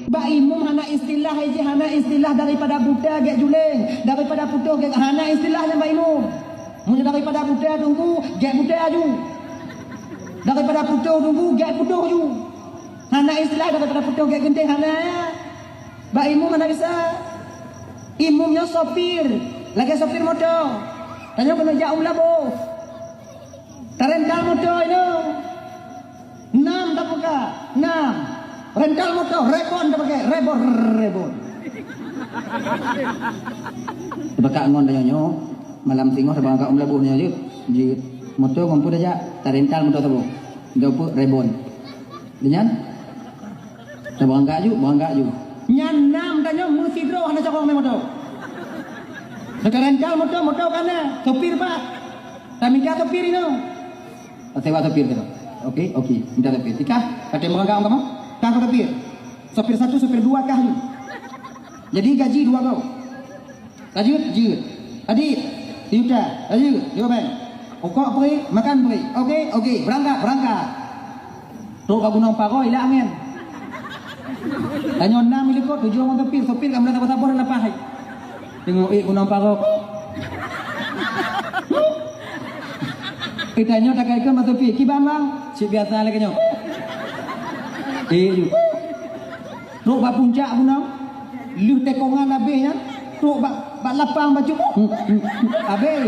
Ba imum hana istilah haji hana istilah daripada buta gek juling, daripada putuh gek hana istilahnya ba imum. Mun daripada buta tunggu gek buta aju. Daripada putuh tunggu gek putuh aju. Hana istilah daripada putuh gek genting hana ya. Ba imum hana bisa. Imumnya sopir, lagi sopir motor. Tanya kena jauh lah bos. Rental motor itu. 6 tak buka, 6. Rental motor, rebon tak pakai, rebon. Bakak ngon dah nyo, malam tengok sebab kak labuhnya je motor ngumpul aja, tak rental motor tu. Gapo rebon. Dengan bangga ju. Nyan 6 dah nyo mesti draw hana cakong motor. Dekat rental motor kana, sopir pak. Tak minta sopir itu. Sewa sopir tu. Okey, minta sopir. Tikah, kata merangkak kamu? Kau sopir. Sopir 1, sopir 2 kah you? Jadi gaji 2 kau. Lanjut, jut. Adik, Yuta, lanjut, jawapan. Okok beri, makan beri. Okey, berangkat. Tok kau gunung paroi lah men. Tanya 6 milik kau, 7 orang sopir kamu dah sabar nak pahai. Tengok gunung paroi. Kita nyo tak kaya masuk pi, kibang bang, si biasa lagi nyo. Ruk bak puncak gunung, lu tekongan habis ya, ruk bak lapang baju. Habis,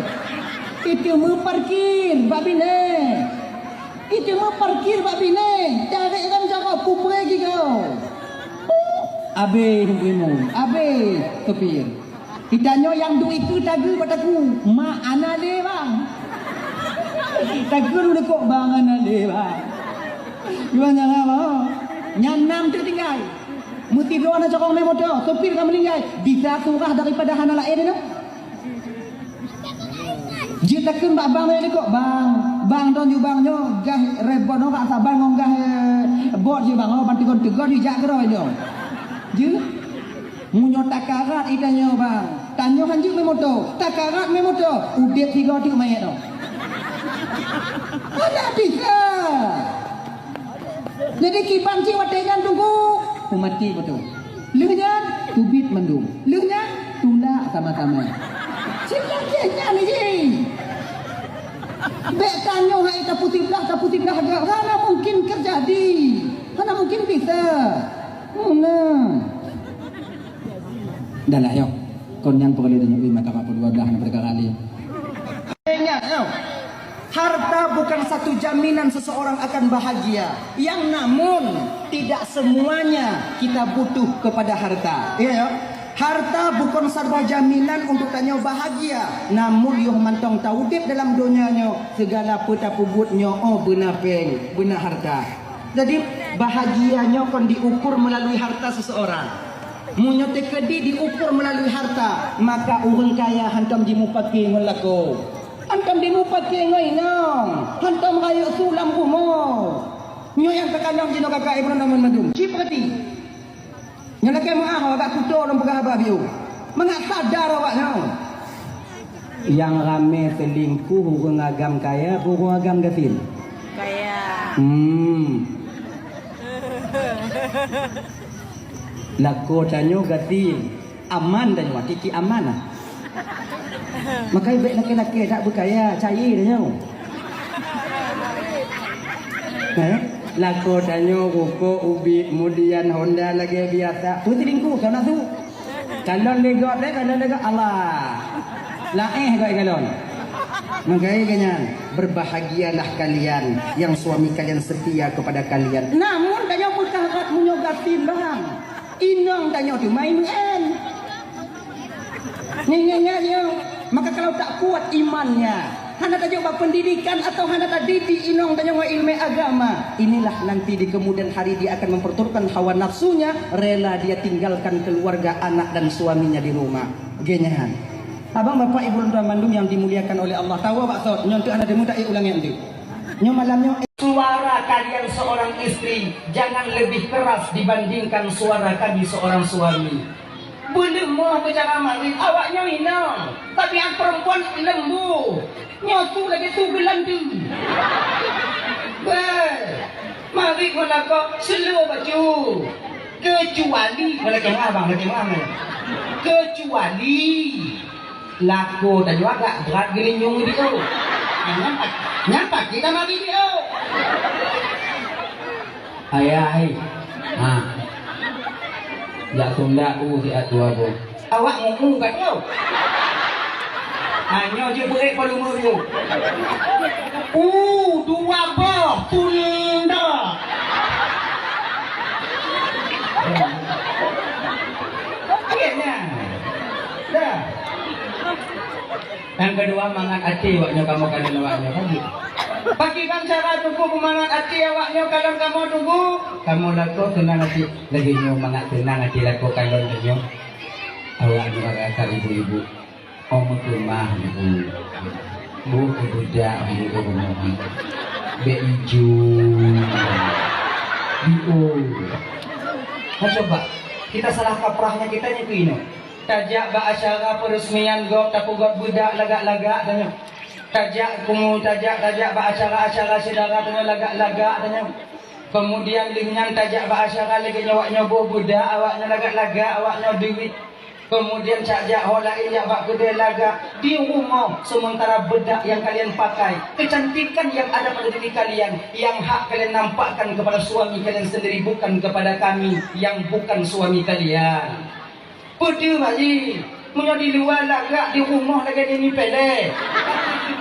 itu mau parkir bak bine, cari kan cakap pupre lagi kau. Habis sopir. Kita nyo yang duit itu tagu bataku, mak anak dia bang. Takut udah kok bangan ada bang. Gimana apa? Nyanam tertinggal. Muti doa nak cakap main motor. Sopir kamu meninggal. Bisa surah daripada hana lain itu. Dia takut bang ni kok bang don ju bang nyo gah rebon orang sabar ngong gah bot je bang bantu kon tegar di jak geroi dia. Je munyo takarat itanyo bang. Tanyo hanjuk main motor. Takarat main motor. Udet 3 tu main tu. Ada bisa. Jadi kibang jiwa dengan tunggu. Mati betul. Lehnya tubit mendung. Lehnya tula sama-sama. Siapa ni je? Bek tanyo hai putih belah agak. Mana mungkin terjadi? Mana mungkin bisa? Dah lah yo. Kon yang perlu tanya mata apa 12 perkara kali. Ingat yo. Harta bukan satu jaminan seseorang akan bahagia. Yang namun tidak semuanya kita butuh kepada harta. Iya ya. Harta bukan satu jaminan untuk tanya bahagia. Namun yo mantong taudip dalam dunianya segala peta pubutnya benar harta. Jadi bahagianya kon diukur melalui harta seseorang. Munyo tekedi diukur melalui harta, maka orang kaya hantam jimu pakai ngelako. Hantam di mupat ke ngai nang. Hantam raya sulam rumah. Nyo yang terkandang jino kakak Ibrahim Mandum. Cip berarti. Nyo nak maah awak kuto dalam pegawai biu. Mengak sadar awak nang. Yang rame selingkuh urang agam kaya, urang agam gatin. Kaya. Lako tanyo gatin. Aman tanyo, tiki aman ah. Makanya baik laki-laki tak berkaya, cair dia nyo. Lako tanyo, rokok, ubi, kemudian Honda lagi biasa. Tu selingkuh, kau nak tu. Kalon legot, Allah. Laeh kau kalon. Makanya kanyan, berbahagialah kalian yang suami kalian setia kepada kalian. Namun tanyo berkarat menyogatin bang. Inang tanyo tu main Nyenyennya maka kalau tak kuat imannya, hana tajuk pendidikan atau hana tadidi inong tajuk ilmu agama, inilah nanti di kemudian hari dia akan memperturutkan hawa nafsunya, rela dia tinggalkan keluarga, anak dan suaminya di rumah. Genyahan. Abang bapak ibu dan mandum yang dimuliakan oleh Allah, tahu maksud nyontok anak demu tak ulang yang tu. Nyo malamnya suara kalian seorang istri jangan lebih keras dibandingkan suara kami seorang suami. Belum mau bicara marit, awaknya minang. Tapi yang perempuan lembu. Nyotu lagi tu gelandu. Mari kau nak seluruh baju. Kecuali lagi abang kecuali laku tadi agak berat gini nyung dia nyampak kita mah video ayah ya Sunda si atua bo awak ngomong kan kau hanya je berik pada umur tu dua boh Sunda kayaknya dah yang kedua mangat hati awaknya kamu kadang awaknya lagi bagikan cara tunggu mangat hati awaknya kadang kamu tunggu kamu laku tenang hati lagi nyo mangat tenang hati laku kadang nyo awaknya kata ibu-ibu om rumah ibu budak ibu rumah be hijau coba kita salah kaprahnya kita nyeku ini tajak ba acara peresmian gok tapu gok budak lagak-lagak tanya tajak ba acara saudara tanya lagak-lagak tanya kemudian lingan tajak ba acara lagi nyawaknya budak awaknya lagak-lagak awaknya duit kemudian cajak holain yang bak gede laga di rumah sementara bedak yang kalian pakai kecantikan yang ada pada diri kalian yang hak kalian nampakkan kepada suami kalian sendiri bukan kepada kami yang bukan suami kalian pede maji punya di luar laga di rumah lagi ini pele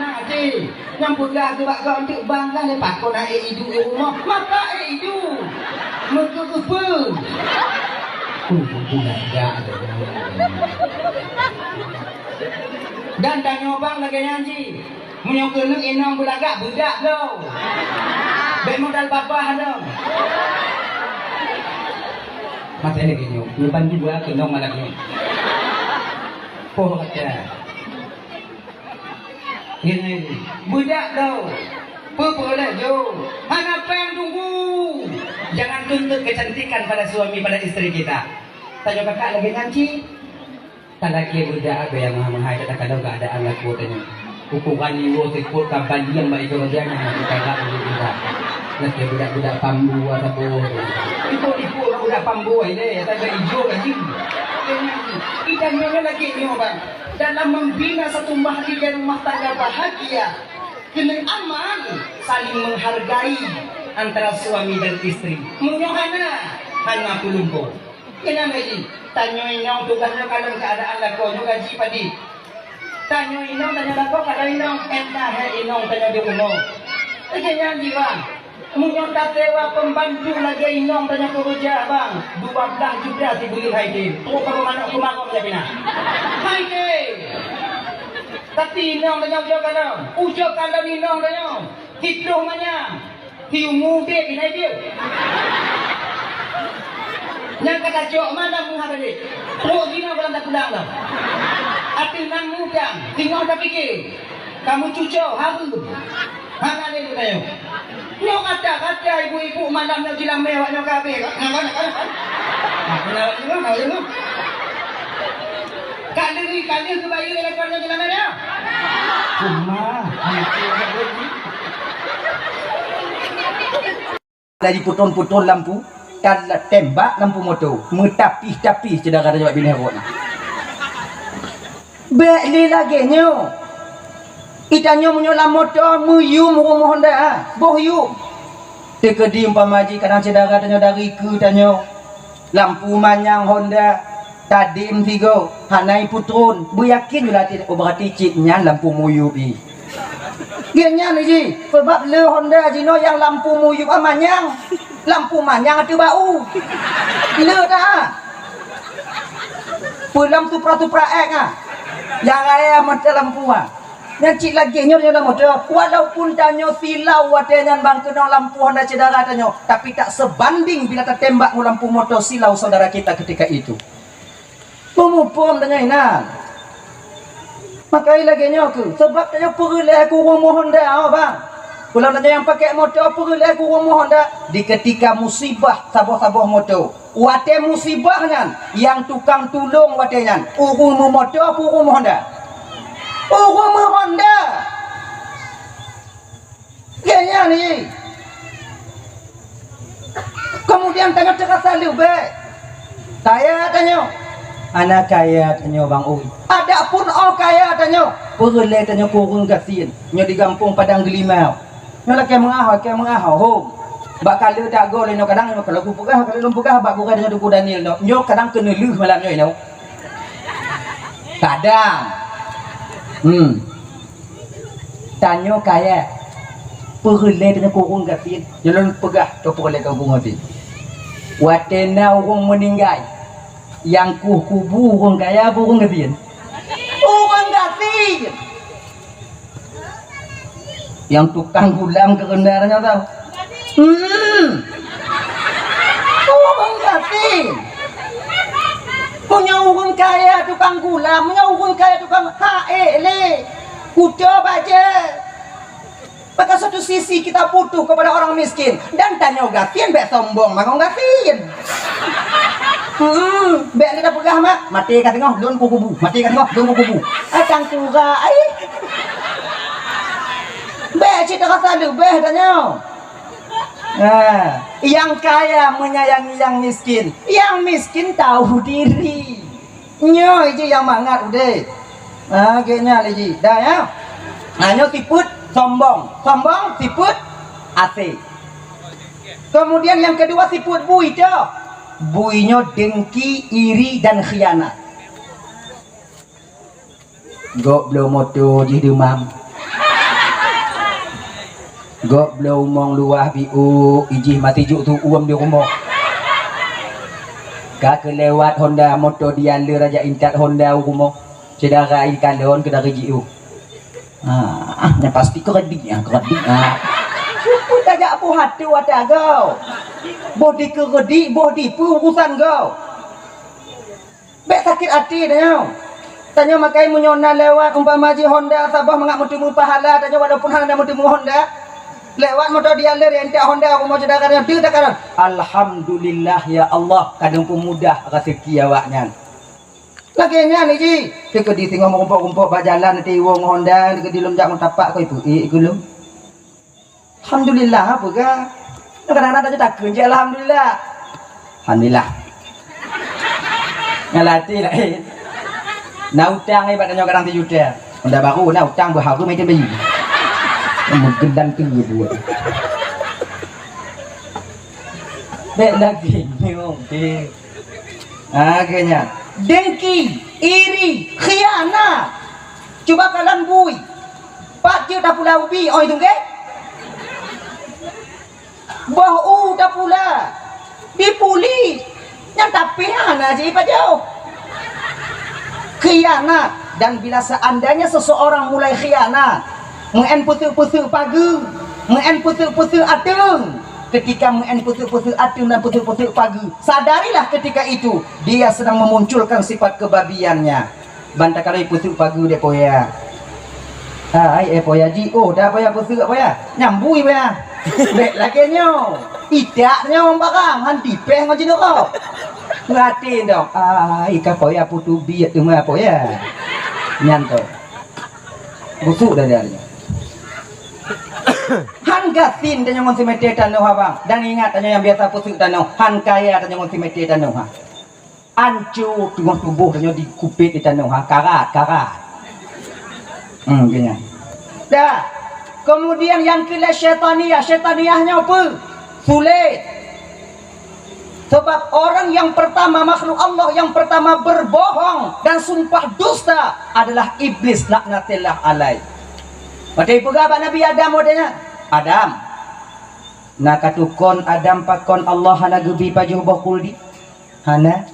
nanti nyambutlah ke bak untuk bangga le pakon ai hidup di rumah maka hidup mengkepe dan tanya bang lagi nyanyi menyokong inang belagak budak lo baik modal babah dong mati lagi nyok depan juga kenong malah nyok kata ini budak lo boleh jo apa yang tunggu jangan tuntut kecantikan pada suami pada istri kita tanya kakak lagi nganci tak lagi budak ada yang menghai kata kalau gak ada anak kuatnya hukuman iwo sekut kapan yang baik kerja yang kita gak boleh kita lagi budak-budak pambu atau ibu budak pambu ini tak ada hijau lagi kita nyonya lagi nyoba dalam membina satu bahagia rumah tangga bahagia kena aman saling menghargai antara suami dan istri menyohana hanya pulungko kena lagi tanya inong tugasnya kalau keadaan lako juga gaji padi tanya inong tanya lako kalau inong entah inong tanya di umum kayaknya jiwa mungkin tak sewa pembantu lagi inong tanya kerja bang 12 juta si beli haidin tu kalau mana kumakom je pina haidin tapi inong tanya ujo kalau inong tanya hitro manya tiu mude ini dia yang kata jok mana menghabis gina belum tak pulang dah atil nang mudang tinggal tak fikir kamu cucok haru hangat itu tayo nyok kata ibu-ibu malam nak jilang mewah nyok kabeh nak kali ke bayi lekarnya jilang mewah dari puton-puton lampu dan tembak lampu motor metapih-tapih cedera jawab bini hero na beli lagi nyo itanyo menyola motor muyu rumah Honda bohyu tekedi umpamaji kadang cedera tanyo dari ke tanyo lampu manyang Honda tadi M3 hanai putron bu yakin jula tidak berarti ciknya lampu muyu bi Genya ni ji, sebab le Honda Jino yang lampu muyup manyang, lampu manyang ada bau, le dah. Pulang tupra yang ayah macam lampu yang cik lagi nyo dalam motor, walaupun tanyo silau wadengan bang kena lampu Honda cedera tanyo, tapi tak sebanding bila tertembak lampu motor silau saudara kita ketika itu. Pemupum dengan inan. Makai lagi nyoku sebab tanya perlu aku rumah Honda bang. Kalau tanya yang pakai motor perlu aku rumah Honda di ketika musibah sabah-sabah motor. Wate musibah kan yang tukang tolong wate kan. Rumah motor apa rumah Honda? Rumah Honda. Kayaknya ni. Kemudian tanya terasa lebih. Kaya tanya. Anak kaya tanya Bang Ui. Ada pun kaya tanya. Perle tanya kurung gasin. Nyo di kampung Padang Gelimau. Nyo lah ke mengahau hom. Bak kala tak go le no kadang no kalau ku pegah kalau lum pegah bak ku dengan duku Daniel no. Nyo kadang kena leuh malam nyo no. Kadang. Tanya kaya. Perle tanya kurung gasin. Nyo lum pegah to perle kampung gasin. Watena orang meninggal. Yang kubu orang kaya burung gasin. Orang gasin. Yang tukang gulam kerendarannya tahu. Orang gasin. Punya orang kaya tukang gulam, punya orang kaya tukang le. Kuda baca. Pada satu sisi kita butuh kepada orang miskin dan tanya gasin bek sombong makong gasin. Bek kita pegah mak mati kat tengah don kubu mati kat tengah don kubu acang tura ai bek cerita kata lebih tanya. Yang kaya menyayangi yang miskin tahu diri nyo je yang mangat udah kayaknya lagi dah ya nyo tiput sombong tiput asik. Kemudian yang kedua tiput bui dah. Buinya dengki, iri dan khianat. Gok blow moto di demam. Gok blow mong luah biu ijih mati juk tu uam di rumah. Kak kelewat Honda moto dia le raja incat Honda rumah. Cedara ikan leon ke dari jiu. Nya pasti keredik. Tajak apa hati wadah kau. Bodi keredik, bodi pun urusan kau. Bek sakit hati dah. Tanya makai menyona lewat umpama ji Honda Sabah mengak mutimu pahala tanya walaupun hang ada mutimu Honda. Lewat motor dia ler entak Honda aku mau cedakan dia tak karan. Alhamdulillah ya Allah kadang pun mudah rezeki awaknya. Laginya ni ji, ke di tengok rumput-rumput bak jalan nanti wong Honda ke di lomjak tapak kau itu gulung. Alhamdulillah apa ke? Kadang-kadang tak kerja alhamdulillah. Alhamdulillah. Ngalati lah. Nak utang ni pada kadang tu juta. Honda baru nak utang berharga macam bayi. Menggendang tinggi buat. Bek lagi ni okey. Akhirnya dengki, iri, khianat. Cuba kalian bui. Pak dia dah pula ubi oi tu ke? Bahu dah pula. Dipuli. Yang tapi ana je pak jauh. Khianat dan bila seandainya seseorang mulai khianat, mengen putus-putus pagi, mengen putus-putus atung. Ketika mengen putus-putus atung dan putus-putus pagi, sadarilah ketika itu dia sedang memunculkan sifat kebabiannya. Bantah kalau putus pagi dia poya. Poya ji, dah poya putus poya. Nyambui poya. Bek lagi nyo. Idaknya orang barang hanti peh ngaji kau. Ngatin dong. Ikan poya putu biat tu mah poya. Nyanto. Busuk dah dia. Han gasin tanya ngon simete tano bang. Dan ingat tanya yang biasa pusuk tano. Han kaya tanya ngon simete tano ha. Ancu tengah tubuh tanya dikupit di tano ha. Karat. Kena. Dah. Kemudian yang kila syaitaniyahnya apa? Sulit. Sebab orang yang pertama makhluk Allah yang pertama berbohong dan sumpah dusta adalah iblis laknatillah alaih. Padahal pegawai Nabi Adam modenya. Adam. Nak katukon Adam pakon Allah hana gebi pajuh bakuldi. Hana.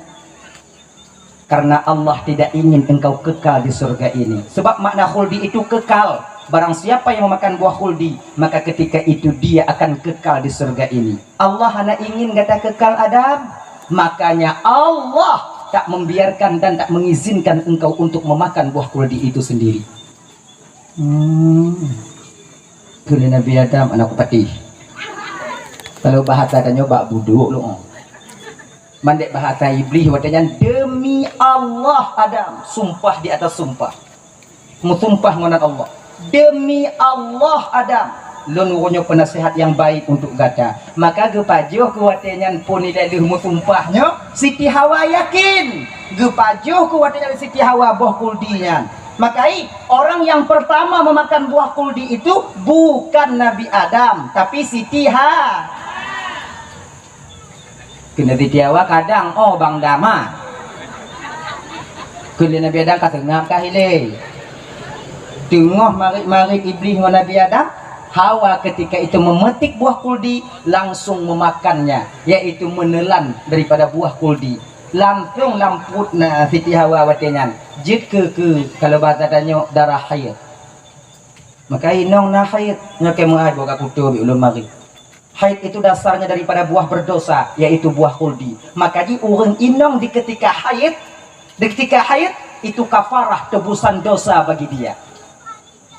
Karena Allah tidak ingin engkau kekal di surga ini. Sebab makna khuldi itu kekal. Barang siapa yang memakan buah khuldi, maka ketika itu dia akan kekal di surga ini. Allah hanya ingin kata kekal Adam. Makanya Allah tak membiarkan dan tak mengizinkan engkau untuk memakan buah khuldi itu sendiri. Kuli Nabi Adam anak pati. Kalau bahasa tanya bak buduk lu. Mandek bahasa iblis watanya demi Allah Adam, sumpah di atas sumpah. Musumpah ngonat Allah. Demi Allah Adam, lun urunyo penasihat yang baik untuk gata. Maka gepajuh kuatenyan pun nilai lehmu sumpahnya Siti Hawa yakin gepajuh kuatenyan Siti Hawa buah kuldinya. Makai orang yang pertama memakan buah kuldi itu bukan Nabi Adam tapi Siti Hawa. Kena Siti Hawa kadang Bang Dama kena Nabi Adam katengah kahile tengah marik iblis dengan Nabi Adam. Hawa ketika itu memetik buah kuldi langsung memakannya, yaitu menelan daripada buah kuldi. Langsung lamput Siti Hawa watenyan jid ke kalau bahasa tanya darah haid. Maka inong na haid nyake mengai boga kutu bi ulun mari. Haid itu dasarnya daripada buah berdosa, yaitu buah kuldi. Maka di urang inong di ketika haid itu kafarah tebusan dosa bagi dia.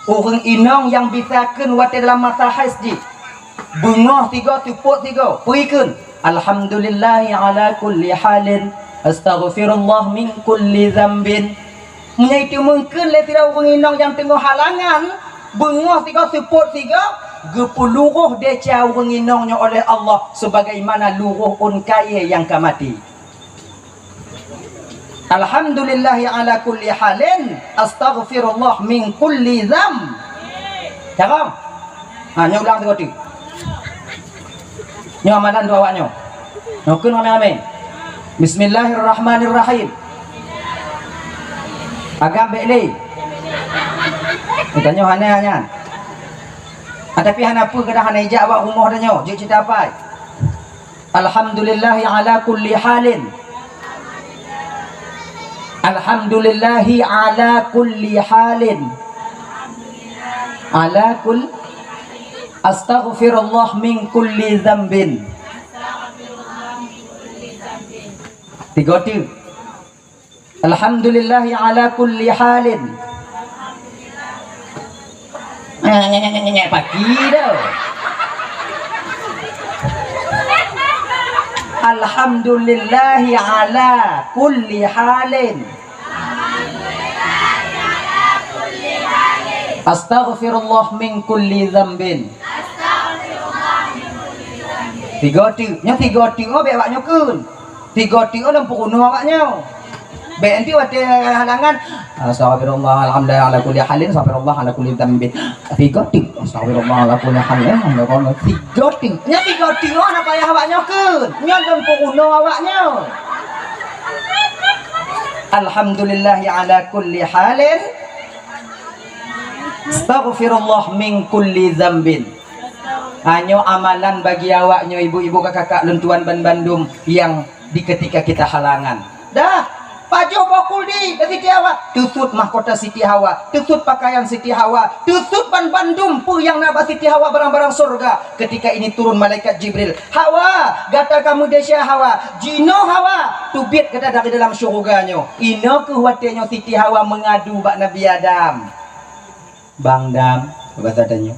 Orang inong yang bisakan wate dalam masa haid bengah 3 tupuk 3 perikan alhamdulillah ala kulli halin astaghfirullah min kulli dzambin. Menyaitu mungkin le tidak orang inong yang tengah halangan bengah 3 tupuk 3 gepuluruh deca orang inongnya oleh Allah sebagaimana luruh unkaya yang kamati. Alhamdulillah ala kulli halin astaghfirullah min kulli dzam. Cakap. Nyo ulang 3 kali. Nyo amalan dua awaknyo. Nokun amin. Bismillahirrahmanirrahim. Agam bekli. Tanya hanya. Tapi hana apa kedah hana ijak awak rumah dah nyo. Jik cerita apa? Alhamdulillah ala kulli halin. Alhamdulillahi ala kulli halin. Ala kull astaghfirullah min kulli dzambin. 3 kali. Alhamdulillahi ala kulli halin. Pagi dah. Alhamdulillahi ala kulli halin. Astaghfirullah min kulli dzambin. 3 kali. Nya 3 kali be awaknya kun. 3 kali lempu kuno awaknya. Be nanti wate halangan. Astaghfirullah alhamdulillah ala kulli halin. Astaghfirullah ala kulli dzambin. 3 kali. Astaghfirullah ala kulli halin. 3 kali. Nya 3 kali ana payah awaknya kun. Nya lempu kuno awaknya. Alhamdulillah ala kulli halin. Astaghfirullah min kulli dzambin. Hanya amalan bagi awaknya ibu-ibu kakak lentuan ban Bandung yang di ketika kita halangan. Dah, pajuh bakuldi dari Siti Hawa, tutut mahkota Siti Hawa, tutut pakaian Siti Hawa, tutut ban Bandung pur yang nabah Siti Hawa barang-barang surga. Ketika ini turun malaikat Jibril. Hawa, gata kamu desya Hawa, jino Hawa, tubit kata dari dalam surganya. Ino kehwatiannya Siti Hawa mengadu bak Nabi Adam. Bang Dam, bahasa tanya.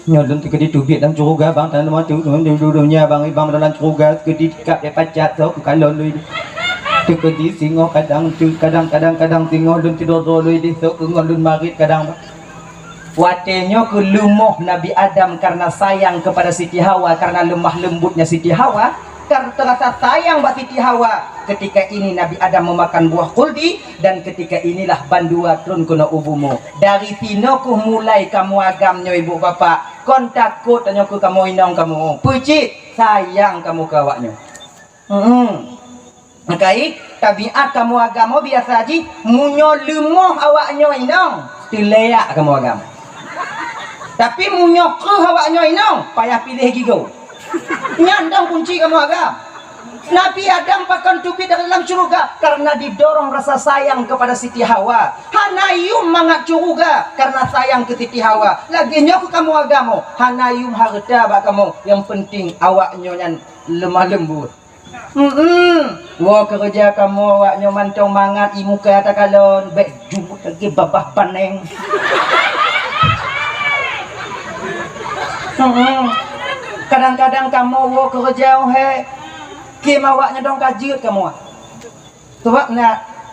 Nyodon kedi tubit dalam surga bang tanah mah tu dudunya bang dalam surga kedi kap dia pacat tu kalon lui. Tu kedi singo kadang singo dun tidur lui di so ngon dun marit kadang. Watenya ke lumuh Nabi Adam karena sayang kepada Siti Hawa, karena lemah lembutnya Siti Hawa. Karena terasa sayang buat Siti Hawa. Ketika ini Nabi Adam memakan buah kuldi, dan ketika inilah bandua turun kena ubumu. Dari sino ku mulai kamu agamnya ibu bapak. Kon takut tanya ku kamu inong kamu. Pucit sayang kamu kawaknya. Makai tabiat kamu agama biasa aja. Munyo lemoh awaknya inong. Tileak kamu agama. Tapi munyo ke awaknya inong. Payah pilih gigo. Nyandang kunci kamu agam. Nabi Adam pakan tubit dari dalam surga karena didorong rasa sayang kepada Siti Hawa. Hanayum mangat surga karena sayang ke Siti Hawa. Lagi nyoku kamu agamo. Hanayum harta bak kamu. Yang penting awaknya yang lemah lembut. Wah kerja kamu awaknya mantong mangat imu ke atas kalon. Baik jumut lagi babah paneng. Kadang-kadang kamu wo kerja kim awaknya dong kajut kamu. Sebab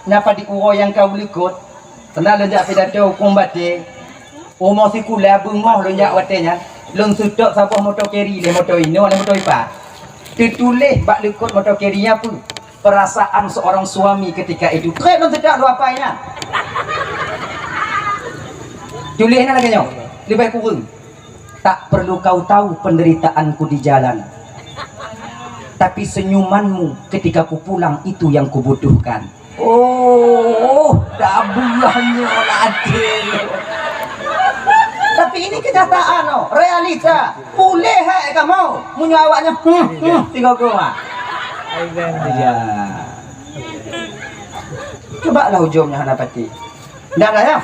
napa di uro yang kau likut. Kena lenjak pidato hukum bate. Umur sikula bengah lenjak watenya. Long sudok sabah motor carry le motor ino le motor ipa. Ditulis bak lekut motor carry-nya apa? Perasaan seorang suami ketika itu. Kek long sudok lu apa ina? Tulisnya lagi nyo. Lebih kurang. Tak perlu kau tahu penderitaanku di jalan. Tapi senyumanmu ketika ku pulang itu yang kubutuhkan. Oh, dabulannya adil. Tapi ini kenyataan, no, realita. Boleh hai kamu menyawaknya tiga koma. Ya. Coba lah ujungnya dapati. Tidak lah ya.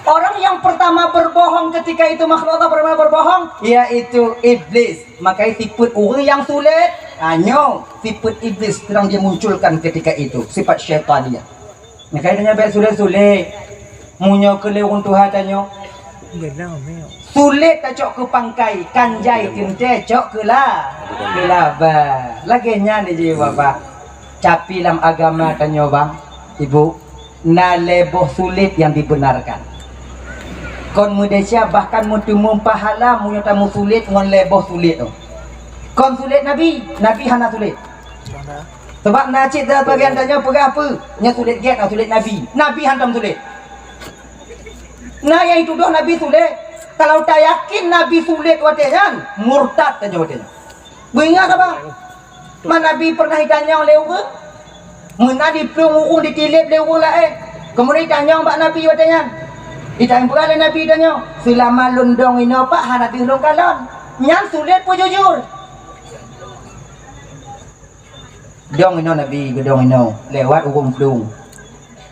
Orang yang pertama berbohong ketika itu makhluk Allah pertama berbohong, yaitu iblis. Makanya sifat orang yang sulit, hanya sifat iblis sedang dia munculkan ketika itu, sifat syaitan dia. Makanya baik sulit-sulit, munyo ke lewung Tuhan tanya. Sulit tak cok ke pangkai, kanjai tinte cok ke lah, ba. Lagi nya ni bapak. Capi dalam agama tanya bang, ibu, na leboh sulit yang dibenarkan. Kon Malaysia bahkan mutumum pahala munyo tamu sulit ngon leboh sulit tu. Kon sulit Nabi hana sulit. Sebab nacik dah bagian tanya pergi apa? Nya sulit get atau sulit Nabi hantam sulit. Nah yang itu doh Nabi sulit. Kalau tak yakin Nabi sulit watenya, murtad tanya watenya. Beringat apa? Mana Nabi pernah ditanya oleh orang? Mana di pelung ditilip oleh orang lain. Kemudian ditanya mbak Nabi watenya. Ditanya oleh Nabi tanya, selama lundong ini apa hana dilung kalon. Yang sulit pun jujur. Dong ino Nabi gedong ino lewat urung pelung.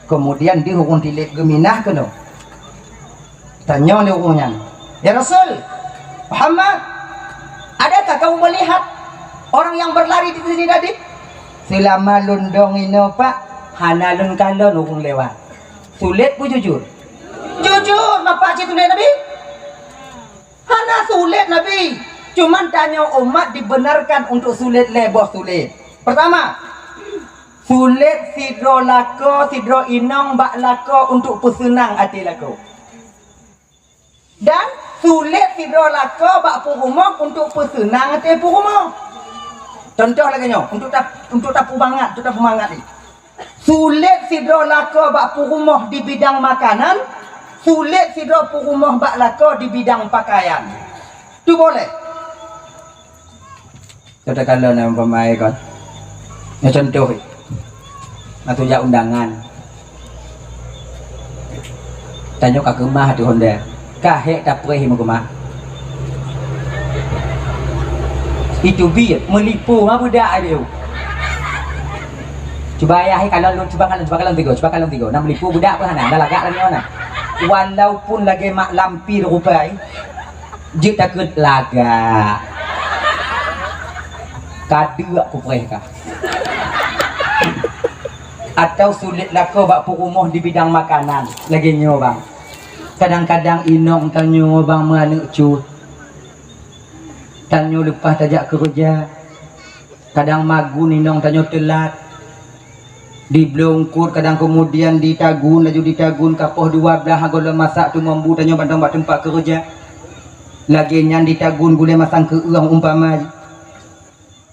Kemudian di urung tilip geminah kena. Tanya oleh urungnya, ya Rasul Muhammad, adakah kamu melihat orang yang berlari di sini tadi? Selama lundong ino pak hana lun kalon urung lewat. Sulit pun jujur. Jujur, apa cik sulit Nabi? Hana sulit Nabi. Cuman tanya umat dibenarkan untuk sulit leboh sulit. Pertama, sulit sidro lako, sidro inong bak lako untuk pesenang hati lako. Dan sulit sidro lako bak purumok untuk pesenang hati purumok. Contoh lagi nyo, untuk tapu bangat, untuk tapu mangat ni. Sulit sidro lako bak purumok di bidang makanan, sulit sidro purumok bak lako di bidang pakaian. Tu boleh. Kita kalau nama pemain kan. Ya contoh atau ya undangan tanya ke rumah tu Honda kahek tak perih mau rumah itu biar melipu apa budak dia coba ayah kalau coba kalau tiga nak melipu budak apa hana dah lagak lagi mana walaupun lagi mak lampir rupai dia takut lagak kadu aku perih kah atau sulit lako bak rumah di bidang makanan lagi nyo bang kadang-kadang inong tanyo bang mana cut tanyo lepas tajak kerja kadang magun inong tanyo telat di blongkut kadang kemudian ditagun laju ditagun kapoh 12 agol masak tu mambu tanyo bandang bak tempat kerja lagi nyan ditagun gule masang ke uang umpama.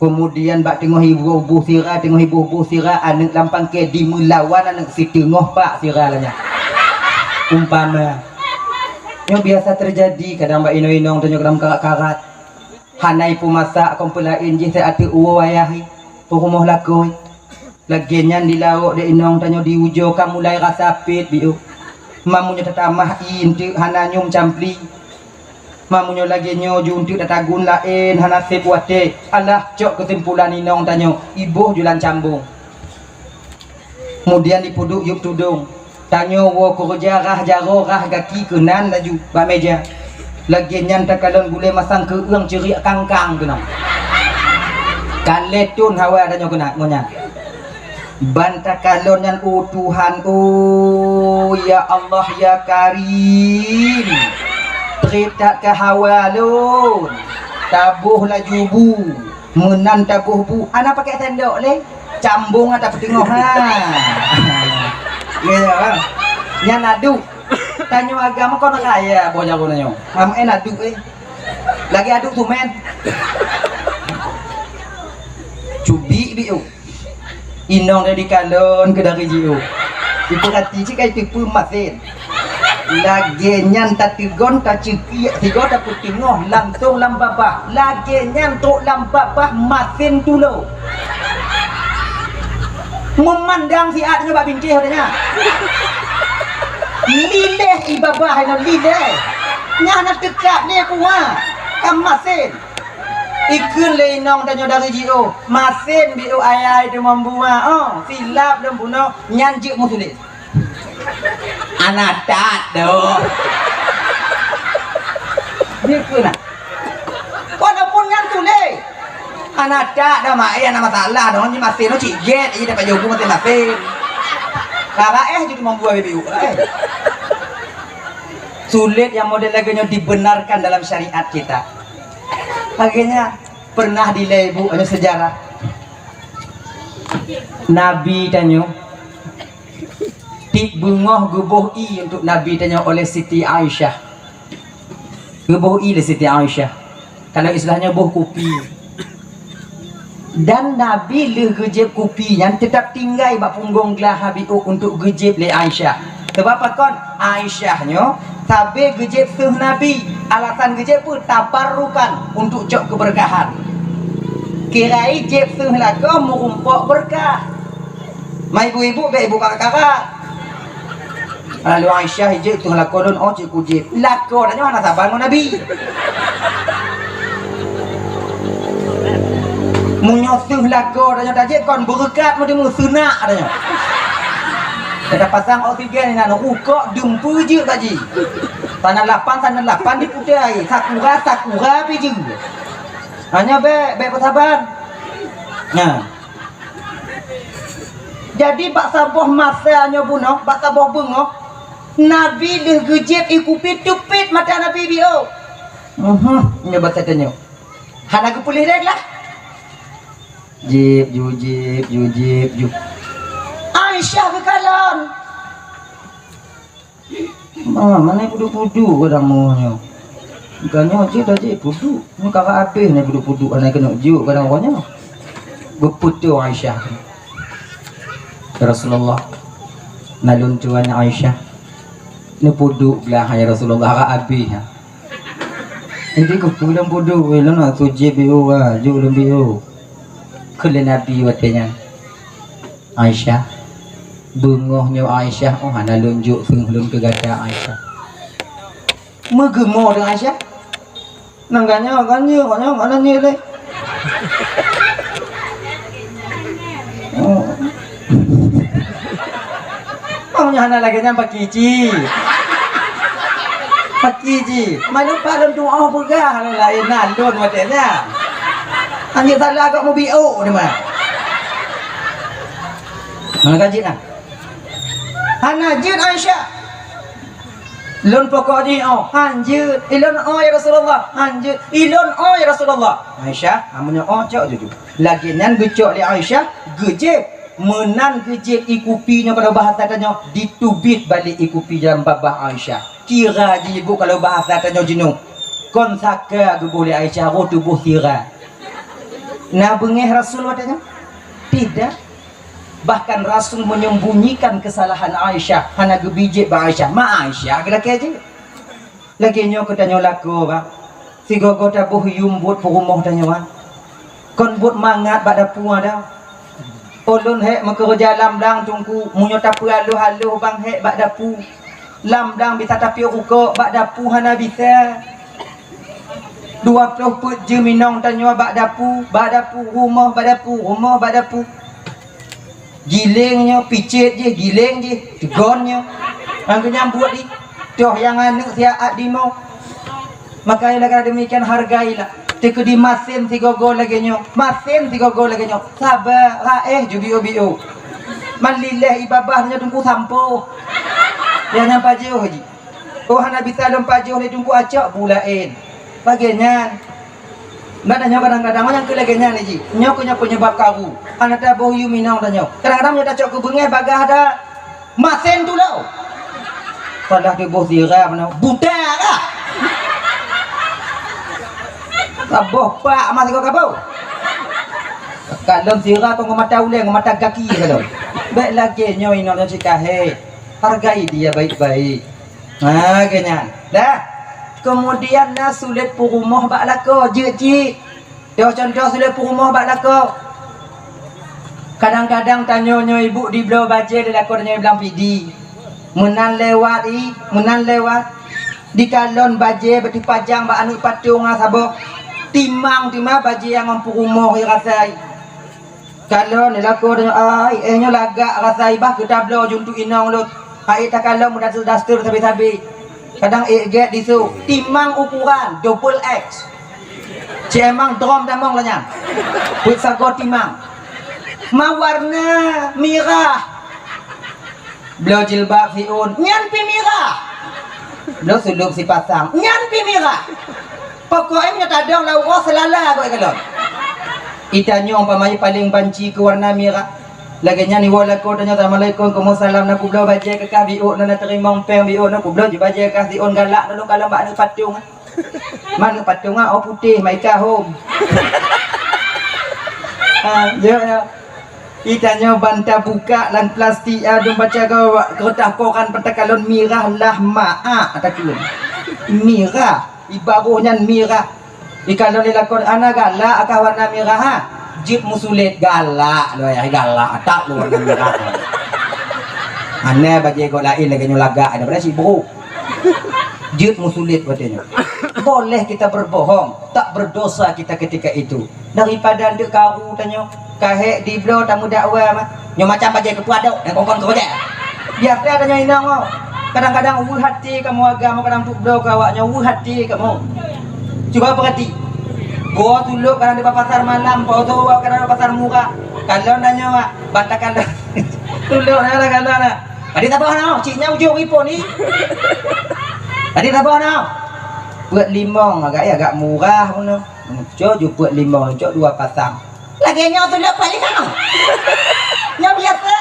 Kemudian bak tengok ibu sirah anak lampang ke di melawan anak si tengok pak sirah lahnya umpama yang biasa terjadi kadang bak inong tanya kadang karat hanai pu masak kompelain je saya ati uwa wayahi rumah lakoi lagi nyan di lauk de inong tanya di ujo kamu mulai rasa pit biu mamunya tetamah inti hana nyum campli mamunyo lagi nyo junti datagun lain hana sepuate alah cok kesimpulan inong tanyo ibu jualan cambung kemudian dipuduk yuk tudung tanyo wo kerja rah jaro rah gaki kenan laju ba meja lagi nyan takalon gule masang ke uang cerik kangkang tu nang kan letun hawa tanyo kena ngonya banta kalon nyan Tuhan ya Allah ya Karim tak ke hawalun tabuh lajubu menan tabuh bu ana pakai tendok le cambung atau tengok ha ya nya nadu tanyo agama kau nak kaya boja ko nanyo am nadu Lagi aduk tu men. Cubi biu. Inong dari kalon ke dari jiu. Diperhati cik kai tipu masin. Lagi nyan tatigon taciki tiga tak putingoh langsung lambabah. Lagi nyan tok lambabah masin dulu. Memandang si adnya bak bincih adanya. Lileh ibabah ina lileh. Nyana tekak ni aku ha. Kam masin. Ikun le inong tanyo dari jiu. Masin biu ayai tu membua. Oh, silap dan bunuh nyanjuk mu tulis. Anak tak doh. Dia kena. Walaupun yang tulis. Anak tak dah mak ayah nama salah dong. Ni masin no ciget. Ia dapat jogu masin. Kakak jadi membuat biu. Sulit yang model lagunya dibenarkan dalam syariat kita. Akhirnya pernah dilebu ada sejarah. Nabi tanyo bungoh gubuh i untuk Nabi tanya oleh Siti Aisyah. Gubuh i le Siti Aisyah. Kalau istilahnya buh kopi. Dan Nabi le gejep kopi yang tetap tinggal bak punggung gelah habiu untuk gejep le Aisyah. Sebab apa kon? Aisyahnya sabe gejep seuh Nabi. Alasan gejep pun tabarrukan untuk cok keberkahan. Kirai jep seuh lagu merumpok berkah. Mai ibu-ibu be ibu kakak-kakak. Lalu Aisyah hijau tu lakodon oh cikgu jep. Lakodonnya mana sabar dengan Nabi. Munyosuh lakodonnya dah jep kon berkat mu demu sunak adanya. Kita pasang oksigen ini nak ukok dumpu je tadi. Tanah 8 diputih. Sakura biji. Hanya be persahabat. Nah. Jadi bak saboh masanya bunuh, bak saboh bungoh. Nabi dah gejep ikupi tupit mata Nabi bio. Ini bahasa tanya. Hana aku pulih dah lah. Jip. Aisyah ke kalon. Mana pudu-pudu kadang muhnya. Bukannya je dah je pudu. Ni kakak habis ni pudu-pudu anak kena juk kadang orangnya. Berputu Aisyah. Rasulullah nalun tuan Aisyah. Ni pudu belah ya Rasulullah kakak habis ya. Ini ku pulang pudu wala na suje bio wa juk lembio. Kele Nabi watenya. Aisyah bungohnya Aisyah oh hana lunjuk sebelum ke gada Aisyah megemo dengan Aisyah nangganya mana ni le oh hana lagi nya pakiji mana paling doa begah lain nalun watenya hanya salah kau mau bio ni mah mana kaji nak hanajid Aisyah lon pokok ni oh hanjid ilon oh ya Rasulullah hanjid ilon oh ya Rasulullah Aisyah amunnya oh cok juju lagi nan gecok li Aisyah gejep menan gejep ikupinya kalau bahasa tanya ditubit balik ikupi dalam babah Aisyah kira je ibu kalau bahasa tanya jinu kon saka gebuh li Aisyah ro tubuh kira na bengeh Rasul katanya tidak. Bahkan Rasul menyembunyikan kesalahan Aisyah hana gebijik ba Aisyah ma Aisyah laki aja lagi nyo katanya laku ba si gogo tabuh yumbut perumah tanya wa kon but mangat bak dapu ada ulun hek mekerja lamdang tungku munyo tapu halu bang hek bak dapu lamdang bisa tapi uko bak dapu hana bisa 20 put je minong tanya bak dapu rumah bak dapu gilingnya picit je giling je tegonnya angkanya buat di toh yang anak siat dimo makanya kalau demikian hargailah teku di masin 3 gol lagi nyo sabar jubio malillah ibabahnya tunggu sampo dia nyampa jauh haji oh hana bisa lompat jauh dia tunggu acak bulain bagiannya Badanya kadang-kadang yang kelaganya ni ji. Nyok penyebab karu. Anak dah boyu minang dah nyok. Kadang-kadang dia dah cok ke bengai bagah dah. Masen tu lau. Padah dia boh zira mana. Budak lah. Saboh pak masih kau kabau. Kalau sirah kau mata uleng, mata kaki kalau. Baik lagi nyo ino nyo cikahe. Hargai dia baik-baik. Nah, kayaknya. Dah. Kemudian na sulit purumah bak lako, je. Dia contoh sulit purumah bak lako. Kadang-kadang tanya ibu di belah baca dia lako tanya bilang pidi. Menan lewat di kalon baje beti pajang ba anu patung sabo. Timang baje yang mampu rumah rasai. Kalau ni lako tanya ai nyo lagak rasai bah kita belah juntu inang lut. Ai tak kalau mudah dastur sabi-sabi. Kadang get disu timang ukuran double X. Cemang drom damong lanya. Wit sago timang. Mawarna mirah. Beliau jilbab siun nyan pi mirah. Beliau suluk si pasang nyan pi mirah. Pokoknya tadong lau selala kau ikalon. Itanyo umpamanya paling banci ke warna merah. Laganya ni wala ko tanya assalamualaikum salam na kublo baje ke kabiu na terima peng biu na kublo je baje ka siun galak dulu kalau mbak ni patung. Mana patung oh putih mai ka home. Ya. Itanyo banta buka lan plastik adum baca kau kertas koran petakalon mirah lah maa atakun. Mirah ibaruhnya mirah. Ikalon dilakon ana galak akah warna mirah ha. Jip musulit galak lo ya galak tak lo warna merah. Aneh bagi kau lain lagi nyolaga ada pada si bro. Jip musulit katanya. Boleh kita berbohong, tak berdosa kita ketika itu. Daripada ndek karu tanya, kahek di blo tamu dakwah mah. Nyo macam bagi kepuadok dan kongkon kau je. Biar dia tanya inang. Kadang-kadang hati kamu agama kadang tu blo kawaknya hati kamu. Coba perhati. Gua dulu kadang di pasar malam, kau tu kadang di pasar murah. Kalau nanya mak, batakan dah. Dulu nanya kalau nak. Tadi tak apa nak, ciknya ujung ipo ni. Tadi tak apa nak. Buat limong agak murah pun. Cok ju buat limong, cok 2 pasang. Lagi nyo tu dapat limong. Nyo biasa.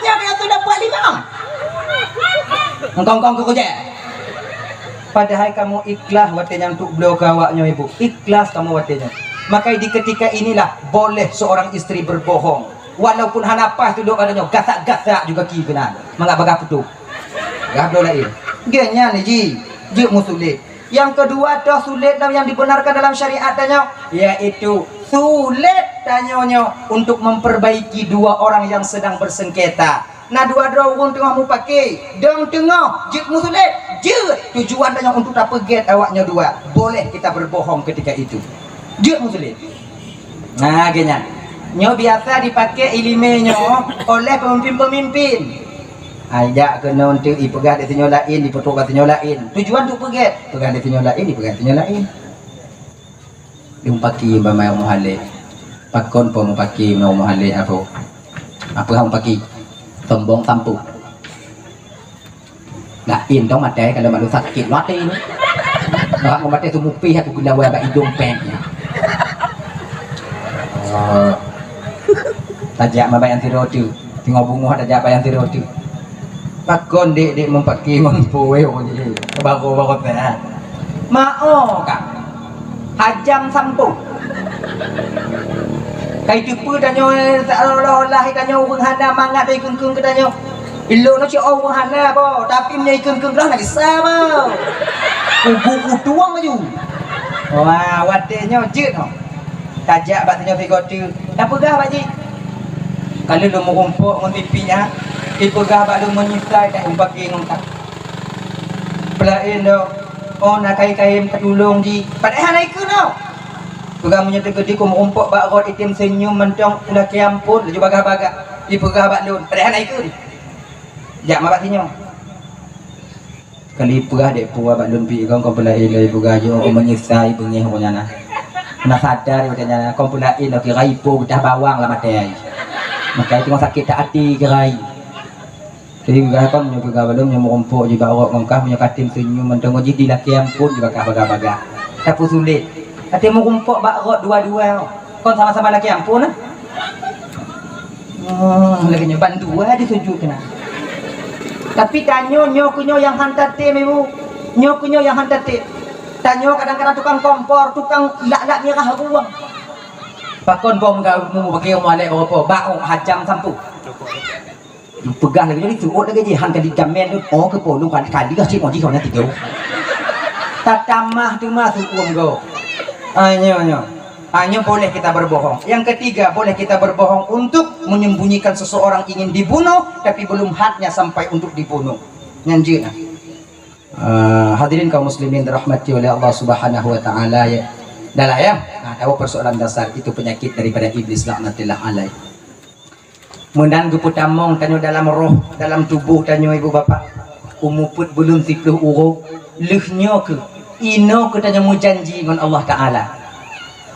Nyo biasa dapat limong. Engkong kau je. Padahal kamu ikhlas watenya untuk beliau gawaknya ibu. Ikhlas kamu watenya. Maka di ketika inilah boleh seorang istri berbohong. Walaupun hanapas tu duduk adanya gasak-gasak juga ki benar. Mangga bagap tu. Gap do lain. Genya ni ji musulit. Yang kedua dah sulit yang dibenarkan dalam syariat tanya yaitu sulit tanyanya untuk memperbaiki dua orang yang sedang bersengketa. Nah dua orang tengah mu pakai dong tengah jik musulit je tujuan tanya untuk tak peget awaknya dua boleh kita berbohong ketika itu jik musulit. Nah genya nyo biasa dipakai ilimenya oleh pemimpin-pemimpin. Ajak kena untuk ipegat di tinyo lain dipetuk kat tinyo lain tujuan untuk peget pegat di tinyo lain dipegat tinyo lain. Diumpaki bamai muhale pakon pun paki no muhale apa hang paki tombong sampu. Lain dong mate kalau malu sakit mati ini. Orang mati tu mupi aku gula wa ba hidung pen. Tajak mabayan tirotu. Tengok bunga tajak bayan tirotu. Pakon dek mempaki mampu we je. Baru teh. Mao kak. Hajam sampu. Kai tipu tanyo seolah-olah tanyo urang hana mangat ai kung ke tanyo. Ilo no ci urang hana bo, tapi menyai kung dah nak sama. Kubu tuang maju. Wah, watenya jeut no. Tajak bat tanyo figotu. Apa gah pak ji? Kalau lu merumpuk ngon pipinya, ipegah bat lu menyisai tak umpaki ngongtak. Pelain do. Oh nak kai-kai tertulung ji. Padahal naik ke no. Pegang menyata gede ku merumpuk bak rot itim senyum mentong ulah kiampun laju bagah-bagah di pegah bak lun padahal naik ke ni jak mabak senyum kali pegah dek puah bak lun pi kau pelain lai pegah jo menyisai bengih punya nah nak sadar katanya kau pelain nak kira ipo dah bawang lah mate ai maka itu sakit tak hati gerai jadi pegah kau menyuk pegah balum yang merumpuk juga rot ngongkah punya katim senyum mentong ji di laki ampun di bagah-bagah tapi sulit. Hati mau kumpuk bak rot dua-dua. Kon sama-sama laki ampun lah. Lagi nyoban dua disujud kena. Tapi tanyo nyo kunyo yang hantar te mebu. Nyo kunyo yang hantar te. Tanyo kadang-kadang tukang kompor, tukang lak-lak mirah ruang. Pakon bom mu pakai molek apa? Baong hajam sampu. Pegang lagi jadi tuot lagi han kali gamen tu oh ke polong kali dah cik moji kau nak tiga. Tatamah tu mah tu go. Hanya boleh kita berbohong. Yang ketiga, boleh kita berbohong untuk menyembunyikan seseorang ingin dibunuh tapi belum hadnya sampai untuk dibunuh. Nyanjina. Hadirin kaum muslimin dirahmati oleh Allah Subhanahu wa taala ya. Dalah ya. Tahu persoalan dasar itu penyakit daripada iblis laknatillah alaih. Mendan geputamong tanyo dalam roh, dalam tubuh tanyo ibu bapa. Umuput belum 30 urang, lehnya ke ino ke tanyo mujanji dengan Allah taala.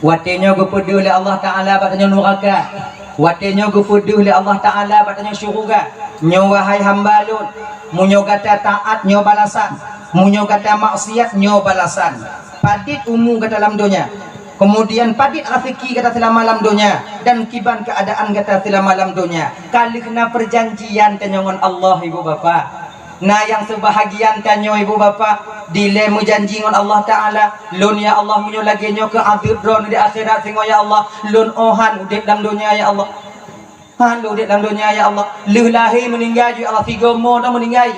Watenya gepedu oleh Allah taala batanya neraka. Watenya gepedu oleh Allah taala batanya syurga. Nyo wahai hamba lun, munyo kata taat nyo balasan, munyo kata maksiat nyo balasan. Padit umu ke dalam dunia. Kemudian padit rezeki kata selama malam dunia dan kiban keadaan kata selama malam dunia. Kali kena perjanjian tanyangan Allah ibu bapa. Nah yang sebahagian tanyo ibu bapa dile mujanji dengan Allah taala lun ya Allah munyo lagi nyo ke azab ron di akhirat singo ya Allah lun ohan udip dalam dunia ya Allah. Han udip dalam dunia ya Allah. Leh lahir meninggal ya Allah 3 mo dah meninggal.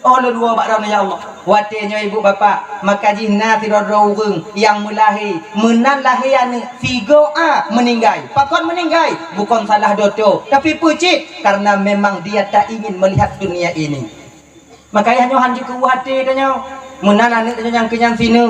Oh lun dua bakran ya Allah. Watenya ibu bapa maka jinna tirodorung yang melahir menan lahiran figo meninggal pakon meninggal bukan salah doto tapi pucit karena memang dia tak ingin melihat dunia ini makanya hanya hanji kuwate tanya menan anak yang kenyang sini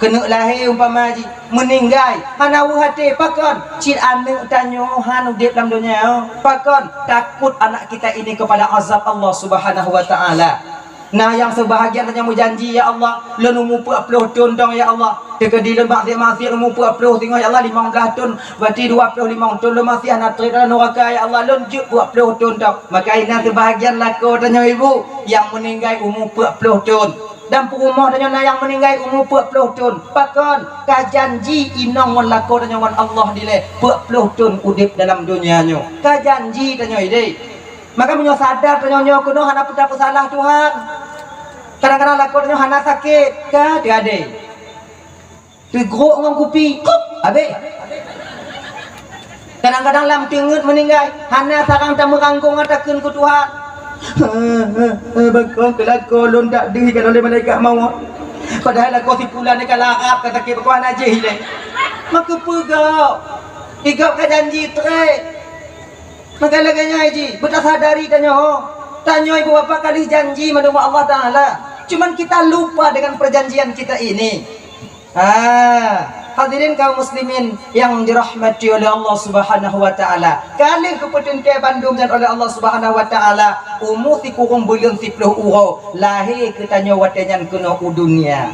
kena lahir umpama ji meninggal hana hati pakon cil anak tanya han udip dalam dunia pakon takut anak kita ini kepada azab Allah Subhanahu wa taala. Nah yang sebahagian tanya janji ya Allah lun umur 40 tahun dong ya Allah tekedi lun maksiat umur 40 tengok ya Allah 15 tahun berarti 25 tahun lun masih anak terima neraka ya Allah lun juk 40 tahun dong maka ini sebahagian lako tanya ibu yang meninggal umur 40 tahun dan rumah tanya yang meninggal umur 40 tahun pakon kajanji inong lako tanya Allah dile 40 tahun udip dalam dunianya kajanji tanya ide maka menyo sadar tanya nyo kuno hana putra salah Tuhan. Kadang-kadang lakonnya hana sakit, ka tiade. Tigruk dengan kupi, abe. Kadang-kadang lam tingut meninggal, hana sarang tamu kangkung atakeun ku Tuhan. Bakon kelako lon tak dihikan oleh malaikat maut. Padahal lako si pulan ni kalarap kata ke bakon aja hile. Maka pegau. Igap ka janji trek. Maka laganya haji, betul sadari tanya ibu bapa kali janji menurut Allah Taala. Cuman kita lupa dengan perjanjian kita ini. Hadirin kaum muslimin yang dirahmati oleh Allah Subhanahu wa taala. Kali keputusan ke Bandung dan oleh Allah Subhanahu wa taala, umur ti kurung bulan 10 euro, lahir ke tanya watanyan kena dunia.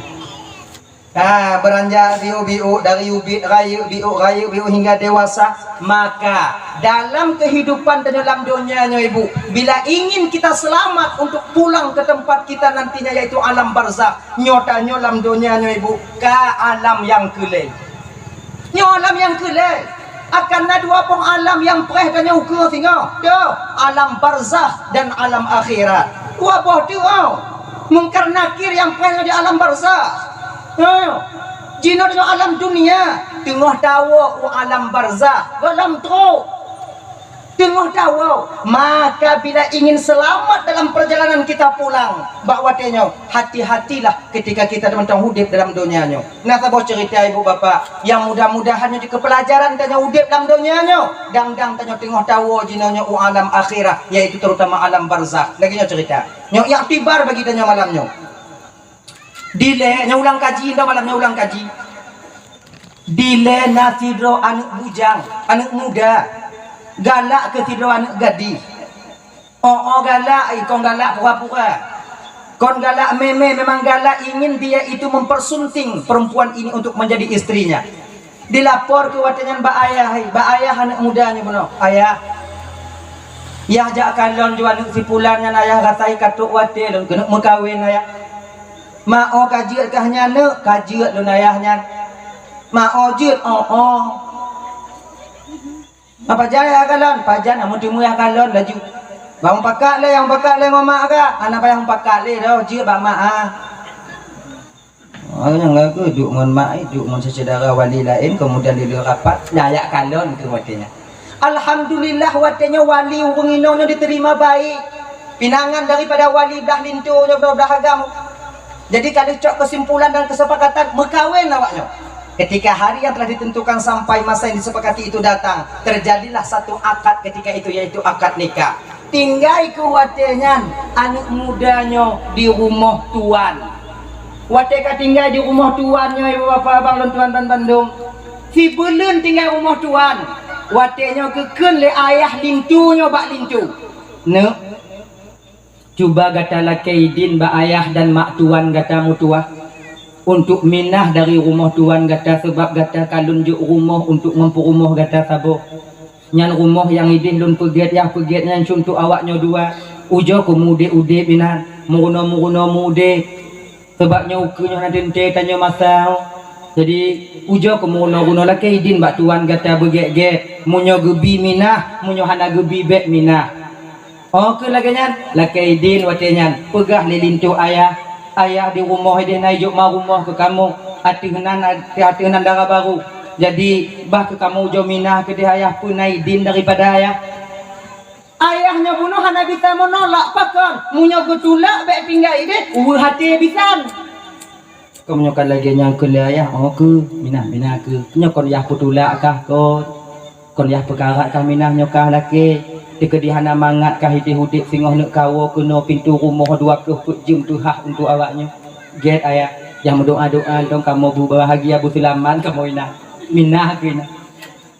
Beranjak biu dari ubit biu hingga dewasa, maka dalam kehidupan dan dalam dunianya ibu, bila ingin kita selamat untuk pulang ke tempat kita nantinya yaitu alam barzakh, nyotanya dalam dunianya ibu ke alam yang kelai. Alam yang kelai akan ada dua pong alam yang preh dan ukur singa. Alam barzakh dan alam akhirat. Dua boh tu mungkar nakir yang preh di alam barzakh. Jino dengan alam dunia tengah tahu alam barzakh dalam tro tengah tahu maka bila ingin selamat dalam perjalanan kita pulang bakwatenya hati-hatilah ketika kita tentang hidup dalam dunianya. Nah saya cerita ibu bapa yang mudah-mudahannya di kepelajaran tanya hidup dalam dunianya dang tanya tengah tahu jinonya alam akhirah yaitu terutama alam barzakh lagi cerita yang tibar bagi tanya malamnya. Dile ulang kaji dah malamnya ulang kaji. Dile nasidro anak bujang, anak muda. Galak ke sidro anak gadis. Galak, kon galak pura-pura. Kon galak memang galak ingin dia itu mempersunting perempuan ini untuk menjadi istrinya. Dilapor ke watannya mbak ayah anak mudanya benar. Ayah. Ya jak kalon jual si pulannya ayah ratai katuk wate dan kena mengkawin ayah. Ma'o kajiat kahnya ne kajiat lun ayahnya ma'o jut apa jaya kalon pajan amun timu ya kalon laju bang pakak le ngoma ka anak payah pakak le dah jut ba ma Orang lagu duk ngon mak, duk ngon saudara wali lain, kemudian di luar rapat layak kalon ke watenya. Alhamdulillah watenya wali urang inongnya diterima baik. Pinangan daripada wali belah lintunya belah agama. Jadi kalau cok kesimpulan dan kesepakatan mekawin awaknya. Ketika hari yang telah ditentukan sampai masa yang disepakati itu datang, terjadilah satu akad ketika itu, yaitu akad nikah. Tinggal ke watenya anak mudanya di rumah tuan. Wateka tinggal di rumah tuannya ibu bapa abang dan tuan dan Bandung. Si belun tinggal rumah tuan. Wateknya keken le ayah lintunya bak lintu. Ne. Cuba kata lakaidin bak ayah dan mak tuan kata mutua. Untuk minah dari rumah tuan kata sebab kata kalun juk rumah untuk ngempu rumah kata sabo. Nyan rumah yang idih lun pegiat yang pegiat nyan untuk awaknya dua. Ujo ku mude binan. Muruna mude. Sebabnya ukunya nanti tanya masa. Jadi ujo kemono laki idin bak tuan kata begek munyo gebi minah munyo hana gebi bek minah. Oh ke laganya laki idin watenya pegah lilintu ayah di rumah idin naik ma rumah ke kamu atihanan darah baru. Jadi bah ke kamu ujo minah ke dia ayah pun naik idin daripada ayah. Ayahnya bunuh hana bisa menolak pakon munyo getulak bek tinggal ide hati bisan. Kau menyokan lagi yang ke ayah oh ke minah ke nyokon yah petulak kah kon yah perkara kah minah nyokah laki dikedihan mangat kah hidih singoh nak kawo kena pintu rumah dua ke jum tuhah untuk awaknya get ayah yang berdoa-doa dong kamu bu bahagia bu selamat kamu minah ke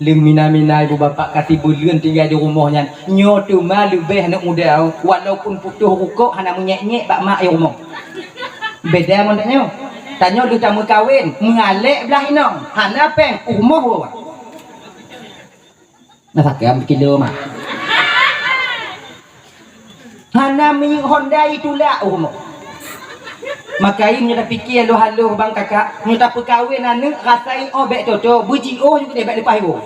Lim mina ibu bapak kasih bulan tinggal di rumahnya nyotu malu lebih anak muda walaupun putuh rukuk hana menyek-nyek bak mak yang rumah beda mondaknya tanya lu tamu kawin mengalek belah inong hana peng rumah wa nah sakam kilo mak hana mi Honda itulah rumah makai nya dah fikir haluh bang kakak nya tak perkahwin anak rasain obek toto buji juga dia bak lepas ibu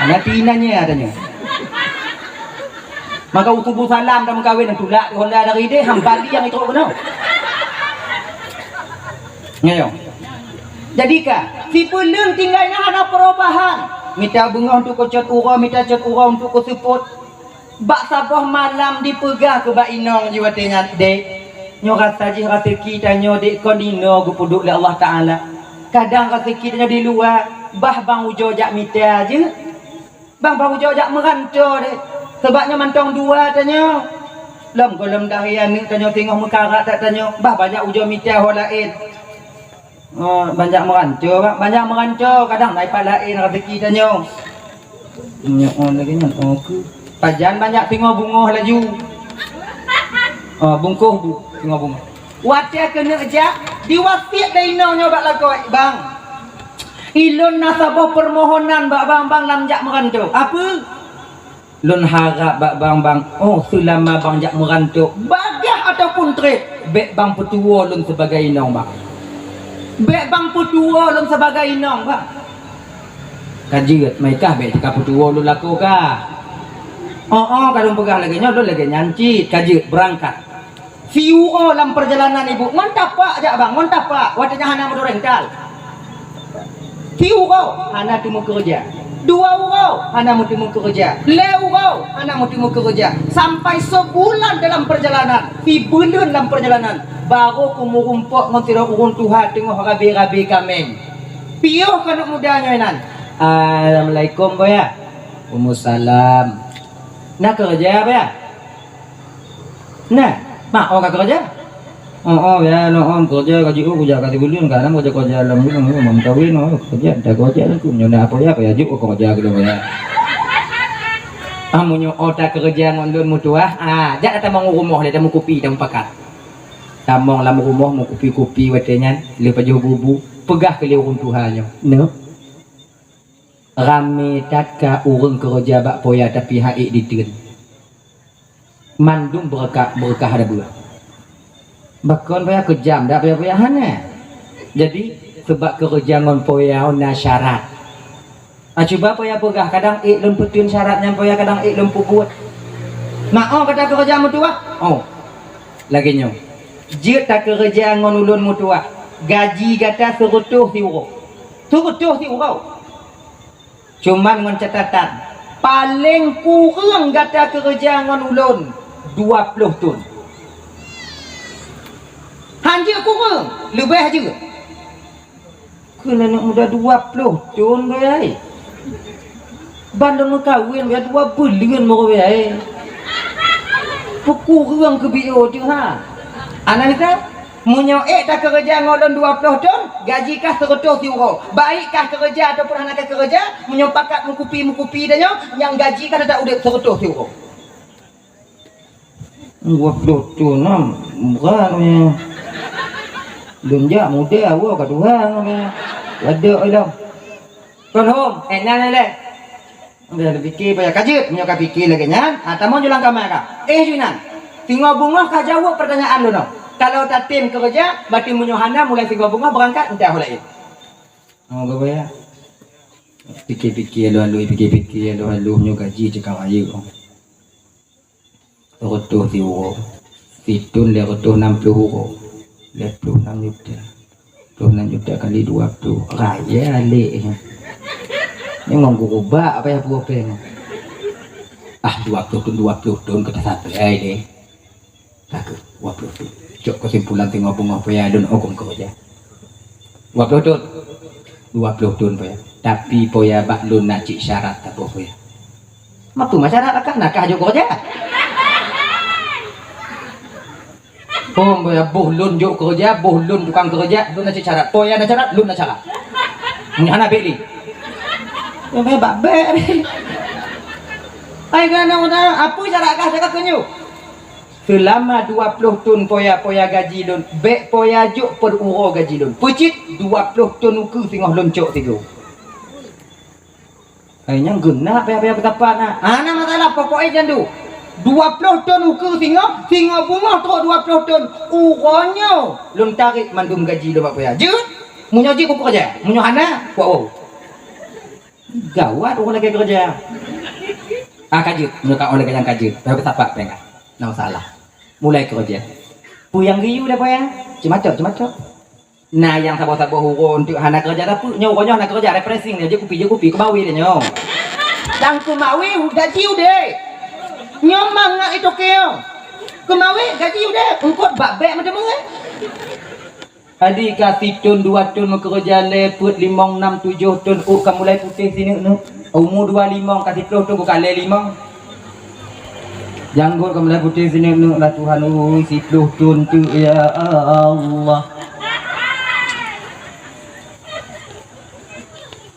ana pinanya adanya maka utubu salam dah mengkawin dan tulak di Honda dari dia hambali yang itu benar ngayo jadikah si pelun tinggalnya ada perubahan minta bunga untuk kocot urang minta cot urang untuk kusuput bak sabah malam dipegah ke bak inong jiwatenya dek nyorat saja rezeki tanya dek konino gupuduk le Allah Taala. Kadang rezeki tanya di luar, bah bang ujo jak mita aje. Bang ujo jak merantau dek. Sebabnya mantong dua tanya. Lem kolom dahian ni tanya tengok mekarat tak tanya. Bah banyak ujo mita ho lain. Banyak merantau, kadang naik lain rezeki tanya. Lagi nya ke. Pajan banyak tengok bunga laju. Bungkuh tengok bunga. Watia kena ajak diwasiat dari nyonya bak lakoi bang. Ilun nasabah permohonan bak bang lam jak merantau. Apa? Lun harap bak bang. Oh selama bang jak merantau bagah ataupun trip bek bang petua lun sebagai inong bang. Bek bang petua lun sebagai inong bang. Kajiat mereka bek cakap petua lun laku kah? Kadang pegah lagi nyodol lagi nyanci kajiat berangkat. Fiu dalam perjalanan ibu ngontap pak aja bang ngontap pak wadahnya hana motor rental. Fiu hana temu kerja. 2 euro hana temu kerja. 5 euro hana temu kerja. Sampai sebulan dalam perjalanan. Fi bulan dalam perjalanan baru kumurumpok ngontira urun Tuhan tengok rabi-rabi kameng. Piuh kana mudanya nan. Assalamualaikum boya. Waalaikumsalam. Nak kerja apa ya? Nah mak orang kerja? Ya, kerja gaji kerja kasih bulan kadang kerja dalam bulan mau kawin kerja dah kerja aku nyona apa ya juk aku kerja gitu ya. Amunyo otak kerja ngondon mutua jak datang mau rumah dia mau kopi dan pakat. Tamong lam rumah mau kopi watenya lepas jauh bubu pegah ke urun Tuhannya. No. Rame tatka urang kerja bak poya tapi haik diteun. Mandum berkah ada bulan. Bakon payah kejam dak payah hana. Jadi sebab kerja ngon poya na syarat. Cuba poya pegah kadang lem petun syaratnya poya kadang lem puput. Mak kata kerja mutua. Lagi nyo. Jit tak kerja ngon ulun mutua. gaji kata 100 euro. 100 euro. Cuman dengan catatan paling kurang kata kerja dengan ulun 20 tahun. Hanya kurang, lebih aja. Kena nak muda 20 tahun bayai. Bandar kahwin bayai 2 bulan mau bayai. Kurang ke bio tu ha. Anak kita menyoek tak kerja ngolon 20 tahun, gaji kah 100 euro. Baikkah kerja ataupun anak kerja menyopakat mengkupi dah yang gaji kah tak udah 100 euro. 20 tahun murah ni. Lunjak muda awak kat Tuhan ni. Ada dah. Kon hom, enak le. Dah fikir banyak kajut, menyokat fikir lagi nya. Tamu julang kamar kah? Junan. Tinggal bunga kah jawab pertanyaan lu no. Kalau tak tim kerja, berarti munyohana mulai tinggal bunga berangkat entah mulai. Oh bapa ya. Fikir-fikir lalu fikir-fikir lalu nyo gaji cakap ayu. Rotoh euro. Situn le rotoh 60 euro. 26 juta. 26 juta kali 20. Raya alik. Ni ngonggu ubah apa ya buat peng. 20 tahun kita sampai deh. Tak 20 tahun. Cok kesimpulan tengok bunga paya dan hukum kerja. 20 tahun. 20 tahun paya. Tapi paya bak lun nak cik syarat tak paya. Mampu masyarakat kan nak kah kerja. Paya boh lun juk kerja, boh lun tukang kerja, lun nak cik syarat. Paya nak syarat, lun nak syarat. Ni anak beli. Ya bak ber. Ai kan apa syarat kah cakap kenyu? Selama 20 tahun poya gaji lun, bek poya juk per uro gaji lun. Pucit 20 tahun uku tengah loncok tiga. Ayah genap apa betapa nak. Ana masalah pokoknya jandu. 20 tahun uku tengah bunga teruk 20 tahun. Uronya lun tarik mandum gaji lun poya. Jut, munyo ji ku kerja. Munyo hana, wow. Gawat orang lagi kerja. Kajut, munyo ka oleh yang kajut. Apa betapa pengah. Nah masalah. Mulai kerja. Puyang riu dah payah. Cemacok. Nah yang sabo-sabo hurun untuk anak kerja dah pu nyo anak kerja refreshing dia je kupi ke bawi dia nyo. Lang kumawi gaji udah. Nyo mangak itu keo. Kumawi gaji udah. Engkau bak macam mana? Adik kasih tun 2 tun kerja leput 5 6 7 tun kamu mulai putih sini nu. Umur 25 kasih 10 tun kali 5. Janggut kamu putih sini lah Tuhan si 10 tun tu ya Allah.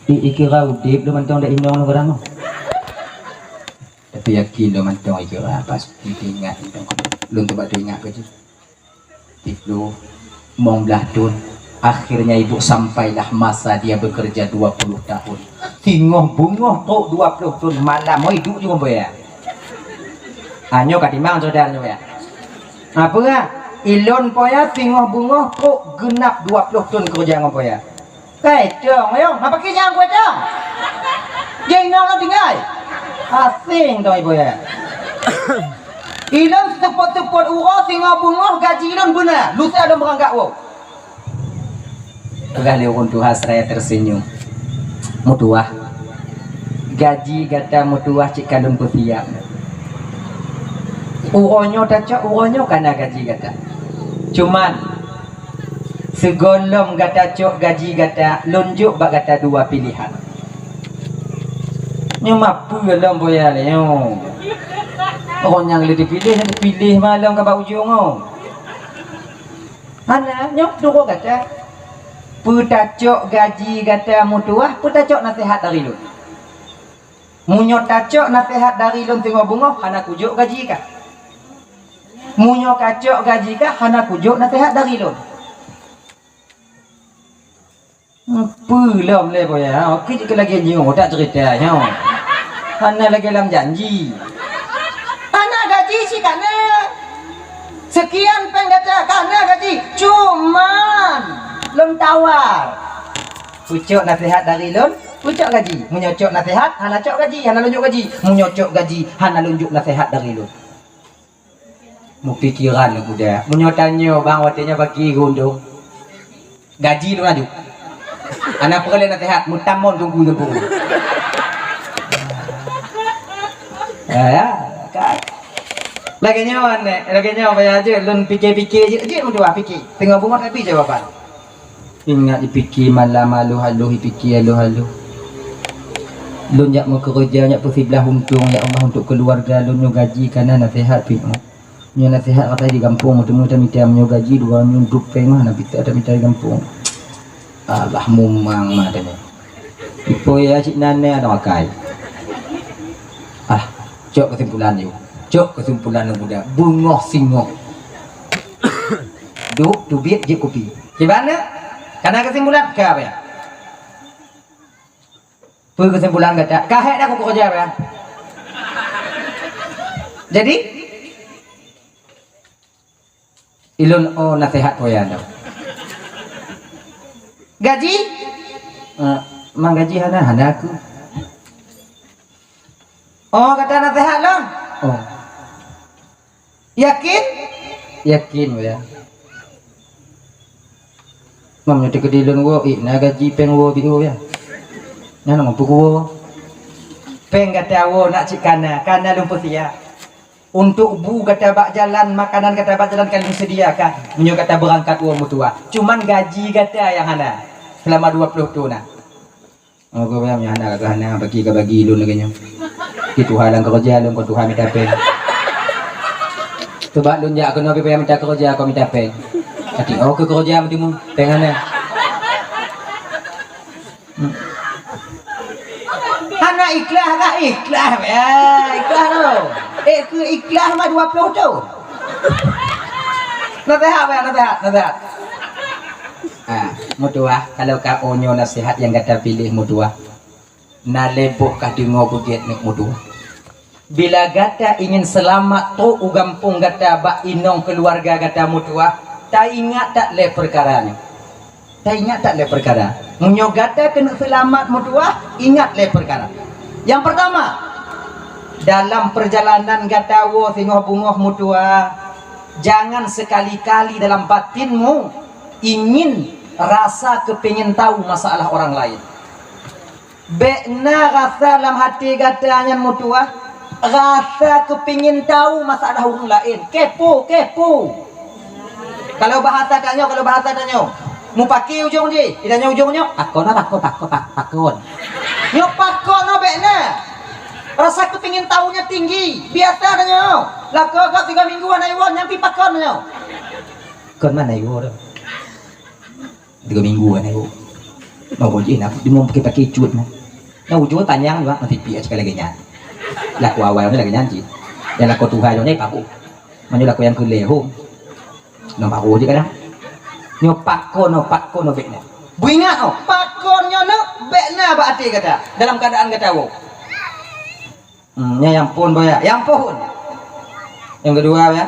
Ikira udip lu mantong dak indong orang. Tapi yakin lu mantong ikira pasti ingat indong. Lu tu bak ingat ke je. 10 19 tun. Akhirnya ibu sampailah masa dia bekerja 20 tahun. Tinggoh bungoh tok 20 tun malam mau hidup juga bayar. Anyo katimang saudara ya. Apa ya? Ilon poya tinggoh bungoh kok genap 20 tahun kerja ngapa ya? Cong, ayo, apa kisah gue cong? Jeng nong lo tinggal. Asing tu ibu ya. Ilon sepot-sepot urus tinggoh bungoh gaji ilon benar. Lu ada berangkat wo. Kali orang tua saya tersenyum. Mutuah. Gaji kata mutuah cik kandung kusiap. Uronyo tak uronyo karena gaji kata. Cuman segolong kata cok gaji kata lunjuk bak kata 2 pilihan. Nyo mampu dalam boya ni. Orang yang lebih dipilih malam ke bau ujung. Ana nyok dulu kata putacok gaji kata mutuah putacok nasihat dari lu. Munyo tacok nasihat dari lu tengok bunga hana kujuk gaji kah? Munyo kacok gaji kah hana kujuk nasihat dari lu. Belum le boya. Okey jika lagi nyo tak cerita nyo. Hana lagi dalam janji. Hana gaji si kana. Sekian penggata kana gaji. Cuman lun tawar. Pucuk nasihat dari lun, pucuk gaji. Menyocok nasihat, hana cok gaji, hana lunjuk gaji. Menyocok gaji, hana lunjuk nasihat dari lun. Mu pikiran aku dah. Menyotanyo bang watenya bagi gundung. Gaji tu laju. Anak perlu nasihat mutamon tunggu tunggu. Ya, kan. Lagi nyawa ya aja, lun fikir-fikir je mudah fikir. Tengok bunga tapi jawapan. Ingat dipikir malam halu fikir halu. Lun jak mau kerja, jak persiblah untung ya Allah untuk keluarga lun nyo gaji karena nasihat pinu. Nyo nasihat kata di kampung temu minta nyo gaji 2 minggu peng mah nabi tak ada minta di kampung. Allah mumang mah tanya. Ipo ya cik nane ada makai. Cok kesimpulan yuk. Cok kesimpulan muda. Bungoh singoh. Duk dubit je kopi. Gimana? Karena kesimpulan ke apa ya? Kesimpulan kata, kahek dah aku kerja apa? Jadi ilun nasihat koyan dah. Gaji? Mang gaji hana aku. Kata nasihat long. Yakin? Yakin ya. Mam nyata kedilun wo na gaji peng wo biu ya. Nana mampu wo. Peng kata wo nak cik kana lumpur sia. Untuk bu kata bak jalan makanan kata bak jalan kalian sediakan. Menyo kata berangkat wo mutua. Cuman gaji kata yang hana selama 20 tahun nah. Kau yang hana kata hana bagi lun lagi nyo. Itu halang kerja lun kau Tuhan minta peng. Coba lun jak kena pergi minta kerja kau minta peng. Kati ke kerja mestimu peng hana. Hana ikhlas ya. Ikhlas tu. Ke ikhlas mah 20 tu. Nasihat. Mutua kalau kau onyo nasihat yang kata pilih mutua. Na leboh kah dengar budiat nek mutua. Bila gata ingin selamat tu ugampung gata bak inong keluarga gata mutua, tak ingat tak le perkara ni. Munyo gata kena selamat mutua, ingat le perkara. Yang pertama, dalam perjalanan gata wo singoh bungoh mutua, jangan sekali-kali dalam batinmu ingin rasa kepingin tahu masalah orang lain. Bekna rasa dalam hati katanya mutua, rasa kepingin tahu masalah orang lain. Kepo. Kalau bahasa tanya, mu pakai ujung je, ditanya ujungnya, pakon. Nyo pakon no bekna. Rasa kepingin tahunya tinggi, biasa tanya. Lah kau 3 mingguan ayo nyampi pakon nyo. Kon mana ayo dah. 3 mingguan ayo. Mau boleh nak dia mau pakai cut nah. Nah ujung panjang juga nanti pi sekali lagi nya. Laku awal ni lagi nyanyi. Yang laku Tuhan ni paku. Mana laku yang keleho. Nampak aku je kadang. Nyo pakon no bekna. Buingat pakon nyo no bekna ba ati kata. Dalam keadaan kata wo. Yang pun boya, yang pun. Yang kedua ya.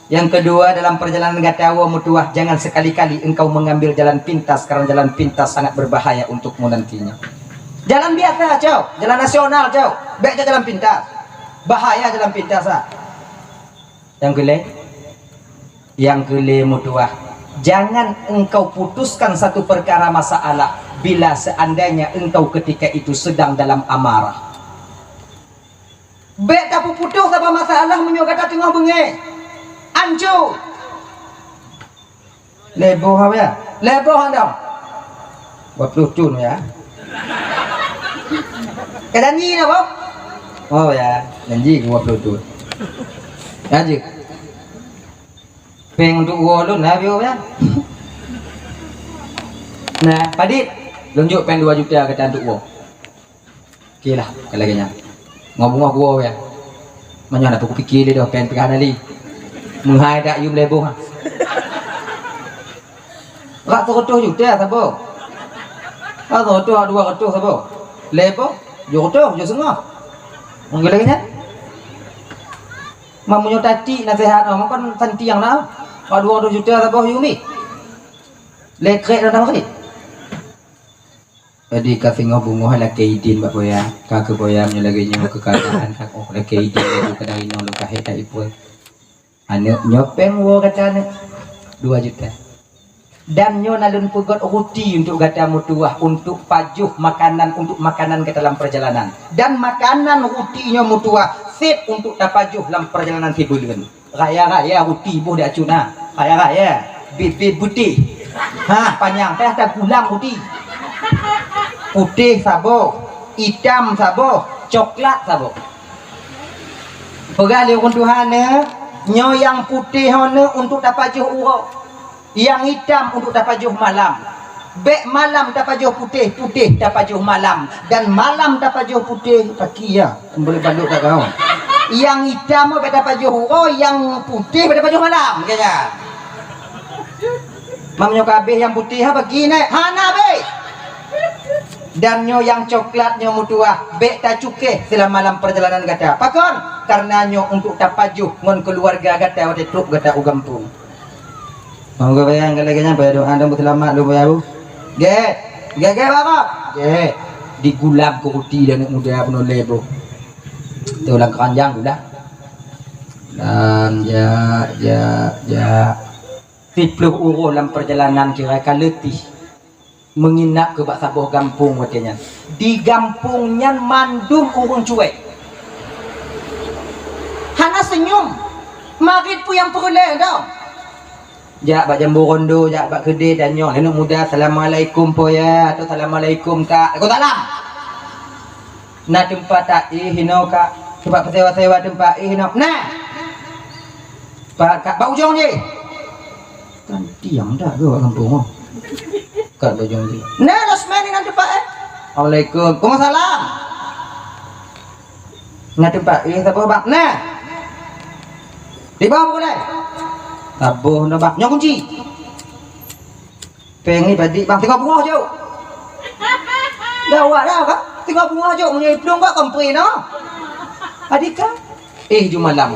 Yang kedua dalam perjalanan gatawa mutuah, jangan sekali-kali engkau mengambil jalan pintas karena jalan pintas sangat berbahaya untukmu nantinya. Jalan biasa jauh, jalan nasional jauh, baik jalan pintas. Bahaya jalan pintas ah. Yang kele mutuah, jangan engkau putuskan satu perkara masalah bila seandainya engkau ketika itu sedang dalam amarah. Baik tak putus apa masalah menyokata tengah bengai. Anjo leboh apa ya? Leboh anda 20 cun ya. Kedanji apa? Oh ya, janji 20 cun. Janji. Peng untuk wolun lah bio ya. Nah, Padit, tunjuk peng 2 juta kata untuk wo. Okey lah, kalau lagi nya. Ngomong wo ya. Mana nak aku fikir dia dah peng pegang ali. Menghai dak you leboh. Rak 100 juta sabo. Rak 200 sabo. Leboh, yo setengah. Mungkin lagi nya. Mamunyo tati nasihat kan santi yang nak. Rak 200 juta sabo you mi. Lekrek dah kali. Jadi kasih ngobungo hala keidin bak boya. Kakek boya lagi nyo kekayaan kak oh la keidin itu kadang ino lu kaheta ipoi. Anu nyopeng wo kata anu 2 juta. Dan nyo nalun pugot ruti untuk gata mutuah, untuk pajuh makanan, untuk makanan ke dalam perjalanan. Dan makanan ruti nyo mutuah set untuk tapajuh dalam perjalanan tibulan. Raya-raya ruti buh dak cuna. Raya-raya bibit putih. Panjang teh ada gulang ruti. Putih sabo, hitam sabo, coklat sabo. Pegali orang Tuhan nyo yang putih untuk tapajuh urang. Yang hitam untuk tapajuh malam. Bek malam tapajuh putih, putih tapajuh malam. Dan malam tapajuh putih pagi ya. Boleh baluk tak kau? Yang hitam bek tapajuh yang putih bek tapajuh malam kayaknya. Mamnyo kabeh yang putih pagi naik. Hana be. Dan nyo yang coklat nyo mutuah bek ta cuke selama malam perjalanan gata. Pakon? Karena nyo untuk tapajuh ngon keluarga gata wate truk gata ugampung. Mau gue bayang kali-kalinya bayar doa dan selamat lu bayar bu. Ge bapak. Digulab ke uti dan muda penuh lebo. Itu ulang keranjang udah. Dan Tipluh uro dalam perjalanan kira letih menginap ke bak sabuh gampung watenya. Di gampungnya mandum urung cuek. Hana senyum. Marit pu yang peroleh tau. Jak bak jambu rondo, jak bak kedai dan nyo. Nenek muda, assalamualaikum po ya, atau assalamualaikum kak. Aku salam. Nah tempat tak hino kak. Sebab sewa-sewa tempat hino. Nah. Pak kak bau ujung je. Kan diam dah ke kampung. Kak bau ujung je. Nah, losmen ni tempat Assalamualaikum. Waalaikumsalam. Nah tempat siapa bang? Nah. Di bawah boleh. Tabuh no bang, nyok kunci. Pengi badi bang tengok bunga jauh. Dah awak dah kak, tengok bunga jauh punya belum kak kompre no. Adik kak, jom malam.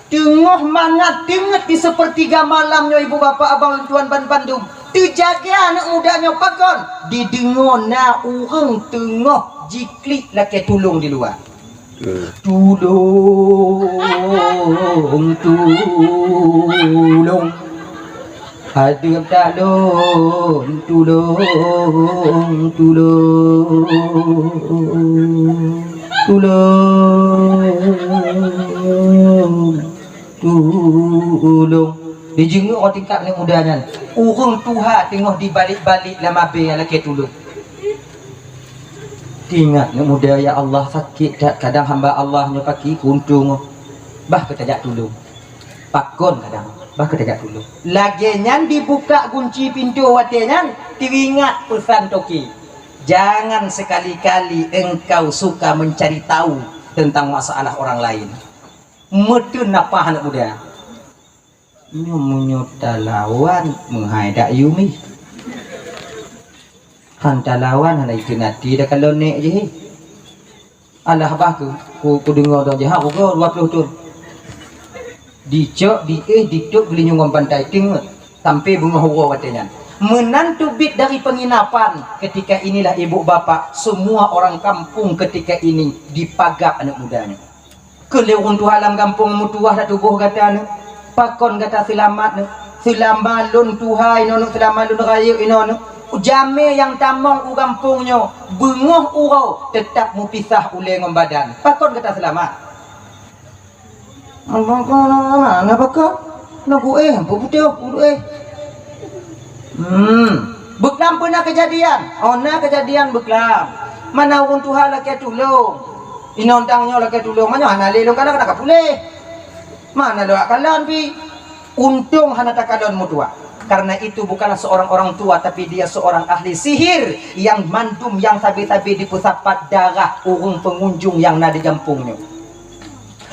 Tengah mana tengah di sepertiga malamnya ibu bapak abang tuan Bandung. Terjaga anak mudanya pakon. Didengar na urang tengah jiklik laki tulung di luar. Tulung hadir tak lon tulung dijenguk orang tingkap ni mudanya urung tuha tengok dibalik-balik lama be laki tulung. Ingat nak muda ya Allah sakit tak kadang hamba Allah nya pagi kuntung bah ketajak tulung pakon kadang bah ketajak tulung lagi nyan dibuka kunci pintu watenya teringat pesan toki jangan sekali-kali engkau suka mencari tahu tentang masalah orang lain metun apa anak muda nyumunyuta lawan menghaidak yumi hantar lawan hana itu nanti dah kalau nek je alah bah ku dengar dah je aku ke 20 tu dicok dituk beli nyungom pantai ting sampai bunga hura katanya menantu bit dari penginapan ketika inilah ibu bapak semua orang kampung ketika ini dipagap anak mudanya kelewun tu halam kampung mutuah dah tubuh katanya pakon kata selamat selamalun tuhai nono selamalun raya inono jame yang tamong ugampungnya bengoh urau tetap mupisah oleh ngom badan pakon kata selamat mana pakon nak apa betul beklam pernah kejadian kejadian beklam mana orang Tuhan laki tulung inontangnya laki tulung mana hana lelong kadang nak boleh mana doa kalian pi untung hana takalon mutua. Karena itu bukanlah seorang orang tua tapi dia seorang ahli sihir yang mandum yang sabi-sabi di pusapat darah urung pengunjung yang ada di kampungnya.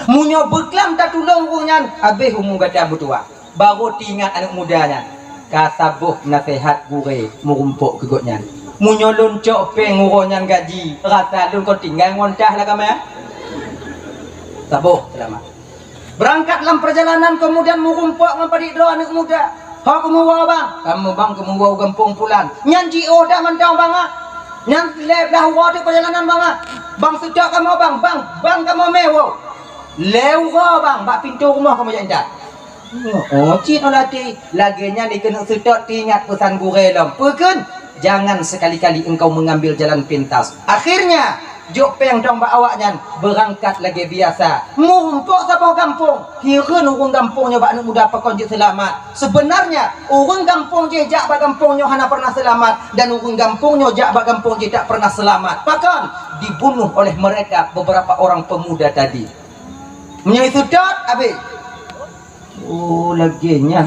Munyo beklam tak tulung urungan habis umum gada butua. Baru tingat anak mudanya. Kasabuh nasihat gure merumpuk kegotnya. Munyo loncok peng urungan gaji. Rasa lun kau tinggal ngontah lah kami. Sabuh selamat. Berangkat dalam perjalanan kemudian merumpuk ngapadi doa anak muda. Hak kemuwa bang, kamu bang kemuwa gampung pulan. Nyanji dah mantau bang ah. Nyang lep dah wadi perjalanan bang ah. Bang sejak kamu bang kamu mewo. Lewa bang, bak pintu rumah kamu jangan. Oh, cik latih. Laginya dikena sedot ingat pesan gurelom. Pekun, jangan sekali-kali engkau mengambil jalan pintas. Akhirnya, jok peng dong awaknya berangkat lagi biasa. Mumpuk sapa kampung. Kira orang kampungnya bak nak mudah pakon je selamat. Sebenarnya, orang kampung je jak bak kampungnya hana pernah selamat dan orang kampungnya jak bak kampung je tak pernah selamat. Pakon dibunuh oleh mereka beberapa orang pemuda tadi. Menyai sedot habis. Oh, laginya.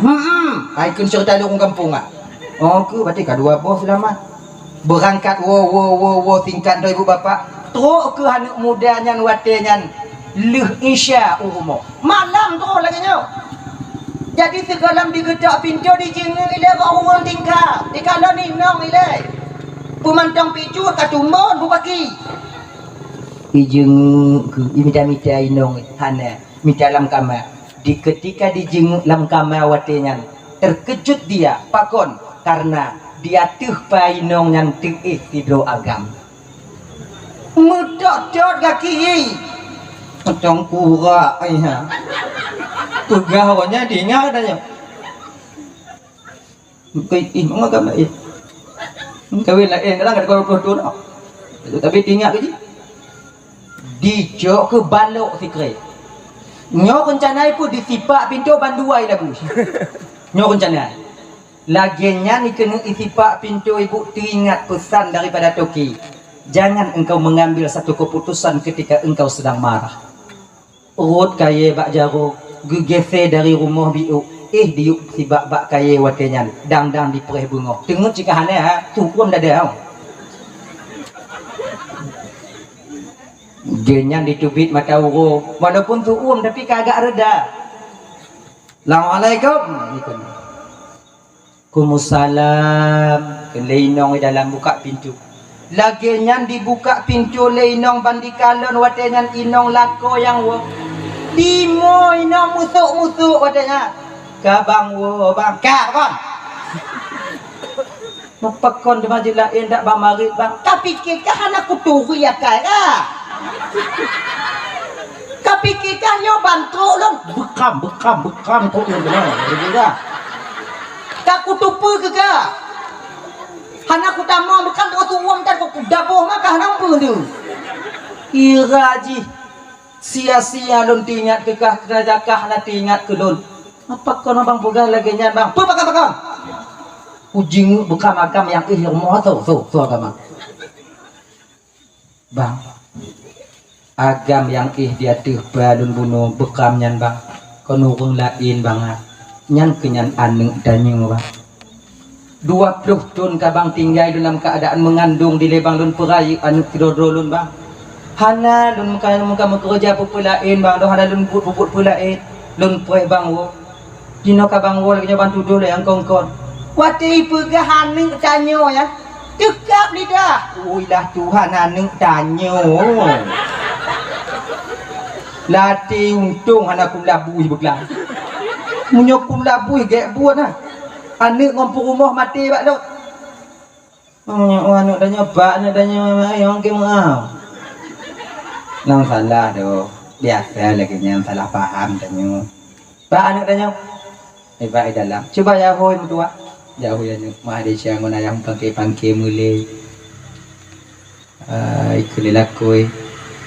Aikun cerita orang kampung ah. Oh, ke berarti kedua bos selamat. Berangkat wo tingkat do ibu bapa. Teruk ke anak mudanya watenya leh isya umo. Malam teruk laginya. Jadi segalam digedak pintu di jengeng ile orang tingkap. Di kala ni nong ile. Pemantang picu katumbon bu pagi. Ijeng ke imita-mita inong hana mita lam kamar. Di ketika dijenguk lam kamar watenya terkejut dia pakon karena dia tuh painong yang tuh tidur agam mudot-dot kaki macam kura ya pegawainya diingat adanya kayak mga kamay kawin lah kadang ada koruptor tapi tinggal ke dijok ke balok sikret. Nyo rencanai pun disipak pintu banduai lagu. Nyo rencanai. Laginya ni kena isipak pintu ibu teringat pesan daripada Toki. Jangan engkau mengambil satu keputusan ketika engkau sedang marah. Urut kaya bak jaruk, gegese dari rumah biuk. Diuk si bak kaya watenya. Dang di perih bunga. Tengok jika hana ha, tukum dada. Jangan ditubit mata uru walaupun tuum tapi kagak reda. Assalamualaikum. Kumussalam. Leinong di dalam buka pintu. Laginya dibuka pintu leinong bandikalon watenya inong lako yang wo. Timo inong musuk watenya. Kabang wo bang kabang. Mapakon di majilah endak bang marit bang. Tapi kekah anak kuturi ya kaya. Kapikirkan yo bantu lon bekam kok yang benar berbeda tak kutupu ke hana ku tamang bekam tu uang tak ku dapoh maka hana pun kira ji sia-sia lon tingat ke kah kerajaan na tingat ke lon apa kau bang boga lagi nya bang apa bakam ujing bekam agam yang rumah tu agama bang agam yang dia tuh balun bunuh bekam nyan bang konurung lain banget nyan kenyan aneng danyeng bang 20 tahun kabang tinggal dalam keadaan mengandung di lebang lun perai anu tidur lun bang hana lun muka kerja pulain bang doh hana lun bubut pulain lun poe bang wo dino kabang wo lagi bantu dulu yang kongkon wati pegahan ning tanyo ya tegap lidah uilah Tuhan aneng tanyo lati untung anak kum labui beklang munyok kum labui gek buat nah anak ngompo rumah mati bak dok anak dah nyoba anak dah nyoba yang ke mau nang salah do biasa lagi yang salah paham tanya pak anak dah nyoba baik dalam coba ya hoi mutua jauh ya Malaysia ngona yang pangke mulai ikulilakoi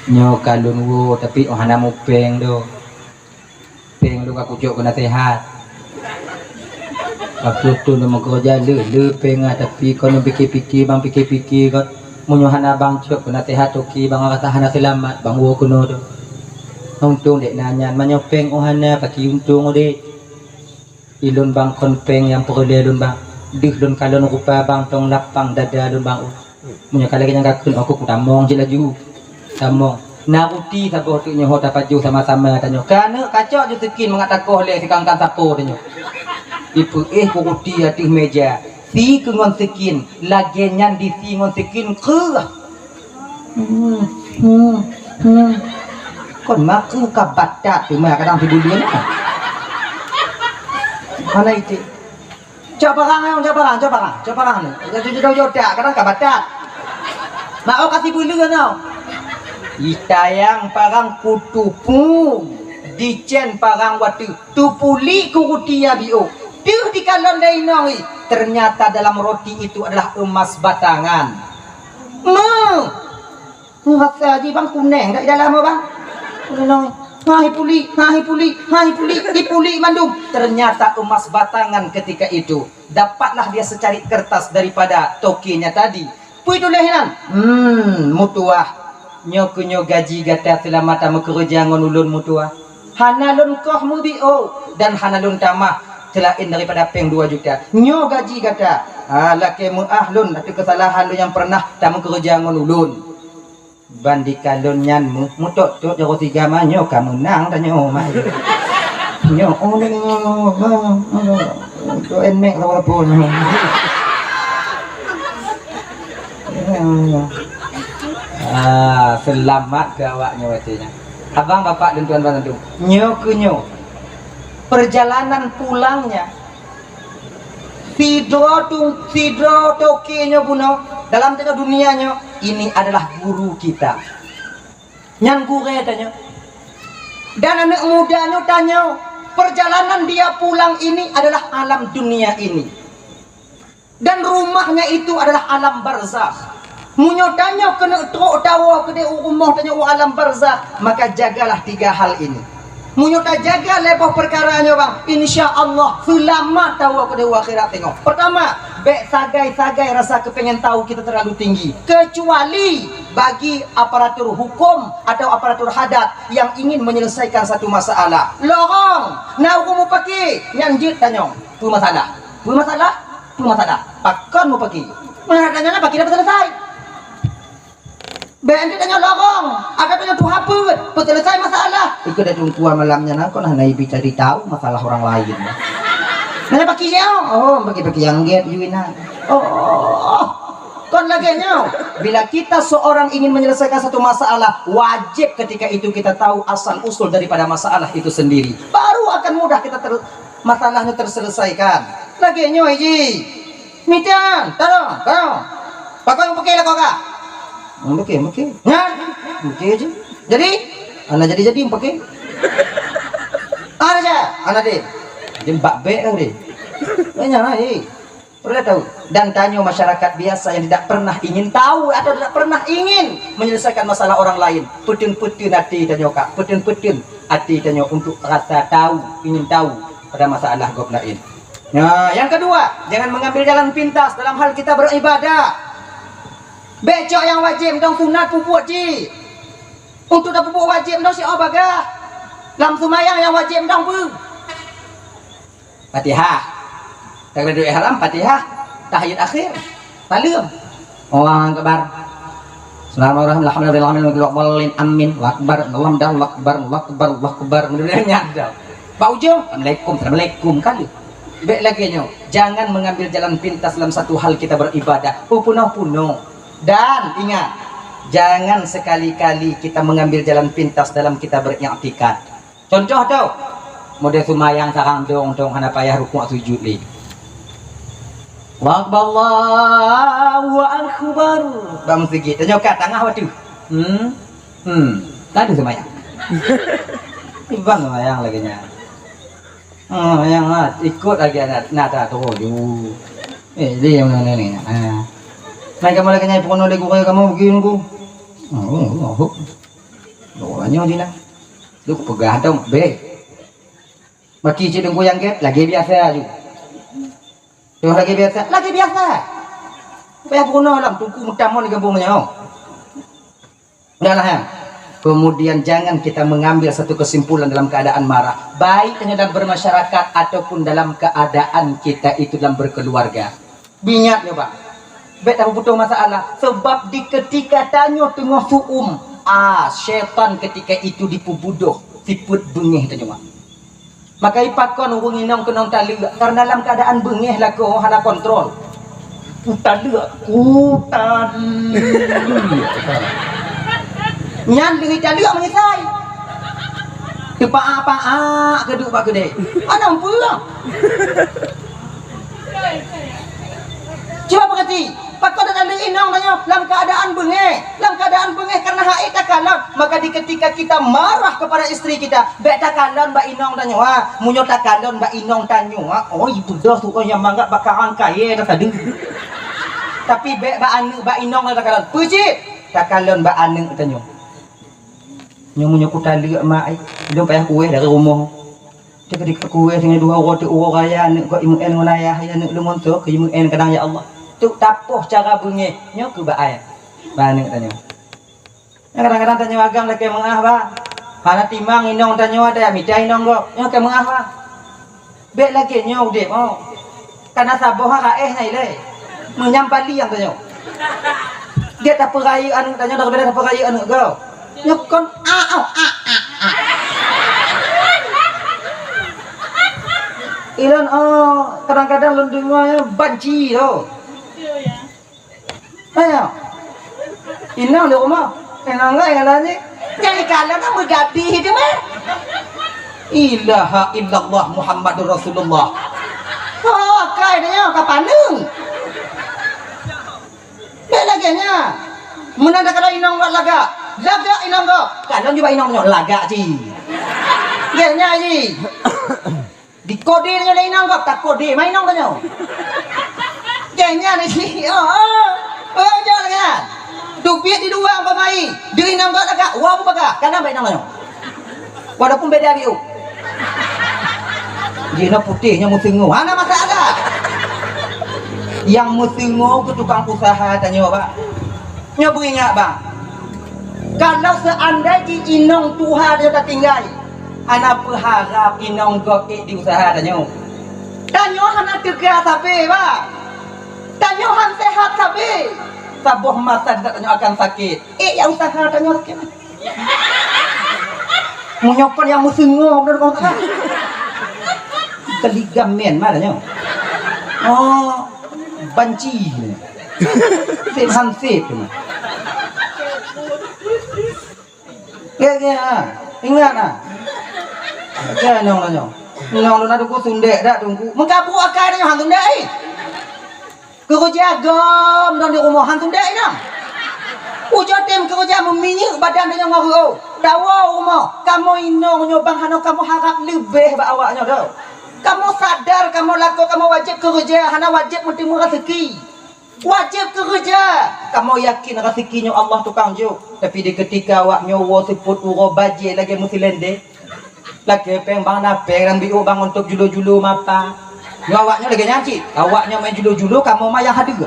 nyo kalun wo tapi ohana mo peng do peng lu aku jok kena sehat aku tu nama kerja le peng tapi kono pikir-pikir bang pikir-pikir kau munyohana bang jok kena sehat oki bang kata hana selamat bang wo kono do untung dek nanyan manyo peng ohana paki untung dek ilun bang kon peng yang perle lun bang dih lun kalon rupa bang tong lapang dada lun bang munyo kala yang kakun aku kutamong je laju sama naruti sabo tu nyoh dapat ju sama-sama tanyo kana kacok ju sekin mengatakoh le sikangkan sapo tanyo ipu kuruti atih meja si kengon sekin lagenyan di si ngon sekin ke kon maku kabatat tu mah kadang tidur mana itu coba orang ni jauh kadang kabatat mau kasih bulu kan tau itayang parang kutupu dicen parang watu tu puli kurutia bio tuh di kalon lainoi ternyata dalam roti itu adalah emas batangan. Rasa aja bang kuning tak dalam apa bang? Hai puli, dipuli mandum. Ternyata emas batangan ketika itu. Dapatlah dia secari kertas daripada tokinya tadi. Pui tu lehinan. Mutuah. Nyo gaji gata selamata mekerja ngon ulun mutuah. Hanalun koh mubio dan hanalun tamah selain daripada peng 2 juta. Nyo gaji gata. Laki mu ahlun atau kesalahan lu yang pernah tak mekerja ngon ulun. Bandi kalon nyanmu mutok tok jaro 3 manyo kamu nang tanyo mah. Nyo to enek apa pun. Selamat ke awaknya wacanya. Abang bapak dan tuan bantu. Nyo perjalanan pulangnya Sidro tokinya buno dalam tengah dunianya ini adalah guru kita. Nyan gure tanya. Dan anak mudanya tanya, perjalanan dia pulang ini adalah alam dunia ini. Dan rumahnya itu adalah alam barzakh. Munyo tanya kena trok tawa ke dia rumah tanya alam barzakh, maka jagalah 3 hal ini. Munyo tak jaga lepas perkaranya bang, insya Allah selamat tahu ke dewa akhirat tengok. Pertama, bek sagai rasa kepengen tahu kita terlalu tinggi. Kecuali bagi aparatur hukum atau aparatur hadat yang ingin menyelesaikan satu masalah. Lorong, nak hukum mau pakai, nyanjit tanya, tu masalah. Pakon mau pakai. Mana tanya pakai dapat selesai. Benda tanya lorong, ada tanya tu apa? Selesai masalah. Ikut dah tungkuan malamnya nak kau nak naik cari tahu masalah orang lain. Mana pakai siapa? Oh, pakai yang get Yuina. Kon lagi nyo. Bila kita seorang ingin menyelesaikan satu masalah, wajib ketika itu kita tahu asal usul daripada masalah itu sendiri. Baru akan mudah kita masalahnya terselesaikan. Lagi nyo Haji. Mitian, tolong. Pakai yang pakai lah kau kak. Pakai. Ya, pakai aja. Jadi, anak jadi pakai. Aja, anak deh. Jembak be deh. Banyak lah, perlu tahu. Dan tanya masyarakat biasa yang tidak pernah ingin tahu atau tidak pernah ingin menyelesaikan masalah orang lain. Putun hati tanya kak. Putun hati tanya untuk rasa tahu, ingin tahu pada masalah gop lain. Nah, yang kedua, jangan mengambil jalan pintas dalam hal kita beribadah. Becok yang wajib dong sunat pupuk ji. Untuk dah pupuk wajib dong si bagah. Lam sumayang yang wajib dong bu. Fatihah. Tak ada doa haram Fatihah. Tahiyat akhir. Salam. Allahu akbar. Bismillahirrahmanirrahim. Amin. Akbar. Akbar. Mudah-mudahan dah. Pak ujung. Assalamualaikum kali. Baik lagi nyo. Jangan mengambil jalan pintas dalam satu hal kita beribadah. Puno. Dan ingat, jangan sekali-kali kita mengambil jalan pintas dalam kita beriktikad. Contoh tau, model sumayang sarang dong hana payah rukuk sujud li. Allahu akbar. Bang sikit, tanya kat tengah waktu. Tadi sumayang. Ibang sumayang lagi nya. Yang ikut lagi nada tu ju. Dia yang mana ni? Naik kamu lagi nyai pun oleh gua kamu begini ku. Doanya dina. Lu pegah dong, be. Maki cidung ku yang get lagi biasa aja. Tuh lagi biasa. Payah pun alam tuku mutamon di gabungnya. Udahlah ya. Kemudian jangan kita mengambil satu kesimpulan dalam keadaan marah, baik dalam bermasyarakat ataupun dalam keadaan kita itu dalam berkeluarga. Bingat ya Pak. Baik tak butuh masalah sebab di ketika tanya tengah suum syaitan ketika itu dipubudoh siput bengih tanya maka ipakon urung inong kenong tali karena dalam keadaan bengih lah kau hana kontrol tali nyan dengan tali menyesai kepa apa keduk pak gede ana pulang coba perhati Pakau dah ada inang tanya dalam keadaan bengeh karena haid takalon. Maka di ketika kita marah kepada istri kita, bek takalon mbak inang tanya, wah munyo takalon mbak inang tanya, oh itu dah tu yang mangga bakaran kaya dah tadi. Tapi bek mbak inang takalon, puji takalon mbak ane tanya. Munyo kutali mak ai, belum payah kue dari rumah. Dia kedik kue dengan dua roti urang raya nek kok imu en wilayah ya nek lumon tu ke imu en kadang ya Allah. Tu tapoh cara bunyi nyo ke baai bani tanya kadang-kadang tanya agang lagi mengah ba kana timang inong tanya ada mitai inong go nyo ke mengah ba be lagi nyo de oh kana saboh ha nai le menyampali yang tanya dia tak perai anu tanya dak beda tak perai anu go nyo kon ilan kadang-kadang lundungnya banci tu. Ayo, inang di rumah, inang enggak ni. Jadi kalian nak bergadi itu mah? Ilaha illallah Muhammadur Rasulullah. Oh, kai dia kapan ni? Lagi nya. Mana ada kalau inang buat laga inang go. Kalian juga inang punya laga ji. Nya ji. Di kode nya inang go, tak kode main inang tanya. Nya ni si. Jangan kan. Duit di dua apa mai? Dia inang gak agak, wah apa gak? Karena baik namanya. Walaupun beda dia. Dia putihnya musingo. Mana masalah? Yang musingo ke tukang usaha tanya apa? Nyobu ingat bang. Kalau seandainya inong Tuhan dia tak tinggal, anak berharap inong gak di usaha tanya. Tanya anak tegak tapi bang. Tanya han sehat tapi sabuh masa tidak tanya akan sakit. Yang usaha tanya sakit. Menyokon yang musingo benar kau tak? Keligamen mana tanya? Oh, banci. Sip hansip. Ya, ingat ah. Ya nyong nyong. Nyong lu nak tunggu sundek dak tunggu. Mengkapu akai tanya han sundek. Kerja gom dan di rumah hantu dek ina. Ujo tem kerja meminyak badan dia ngaru. Dawa rumah. Kamu inong nyobang hano kamu harap lebih ba awaknya dah. Kamu sadar kamu laku kamu wajib kerja hana wajib mentimu rezeki. Wajib kerja. Kamu yakin rezekinya Allah tukang jo. Tapi di ketika awak nyowo seput uro baje lagi mesti lende. Lagi peng bang napeng dan biu bang untuk julu-julu mapa. Awaknya lagi nyanyi, awaknya main julu-julu, kamu mah yang hadir.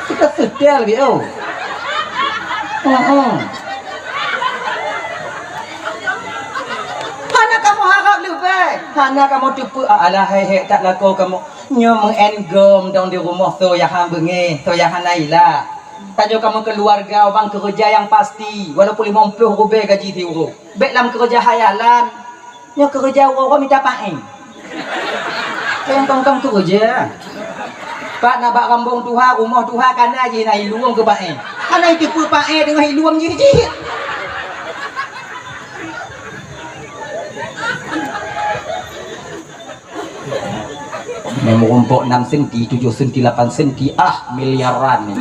Kita setel gitu. Hana kamu harap lebih, hana kamu tipu alah hehe tak laku kamu nyomong engom dong di rumah tu yang hambenge, tu yang hanaila. Tajo kamu keluarga, bang kerja yang pasti, walaupun 50 rubel gaji tiuru. Beklam kerja hayalan, nyo kerja orang minta paeng. Yang tong-tong tu kerja. Pak nak bak rambung tuha, rumah tuha kana je nak iluang ke pae. Kana tipu pae dengan iluang je. Memang rumpuk 6 senti, 7 senti, 8 senti, miliaran ni.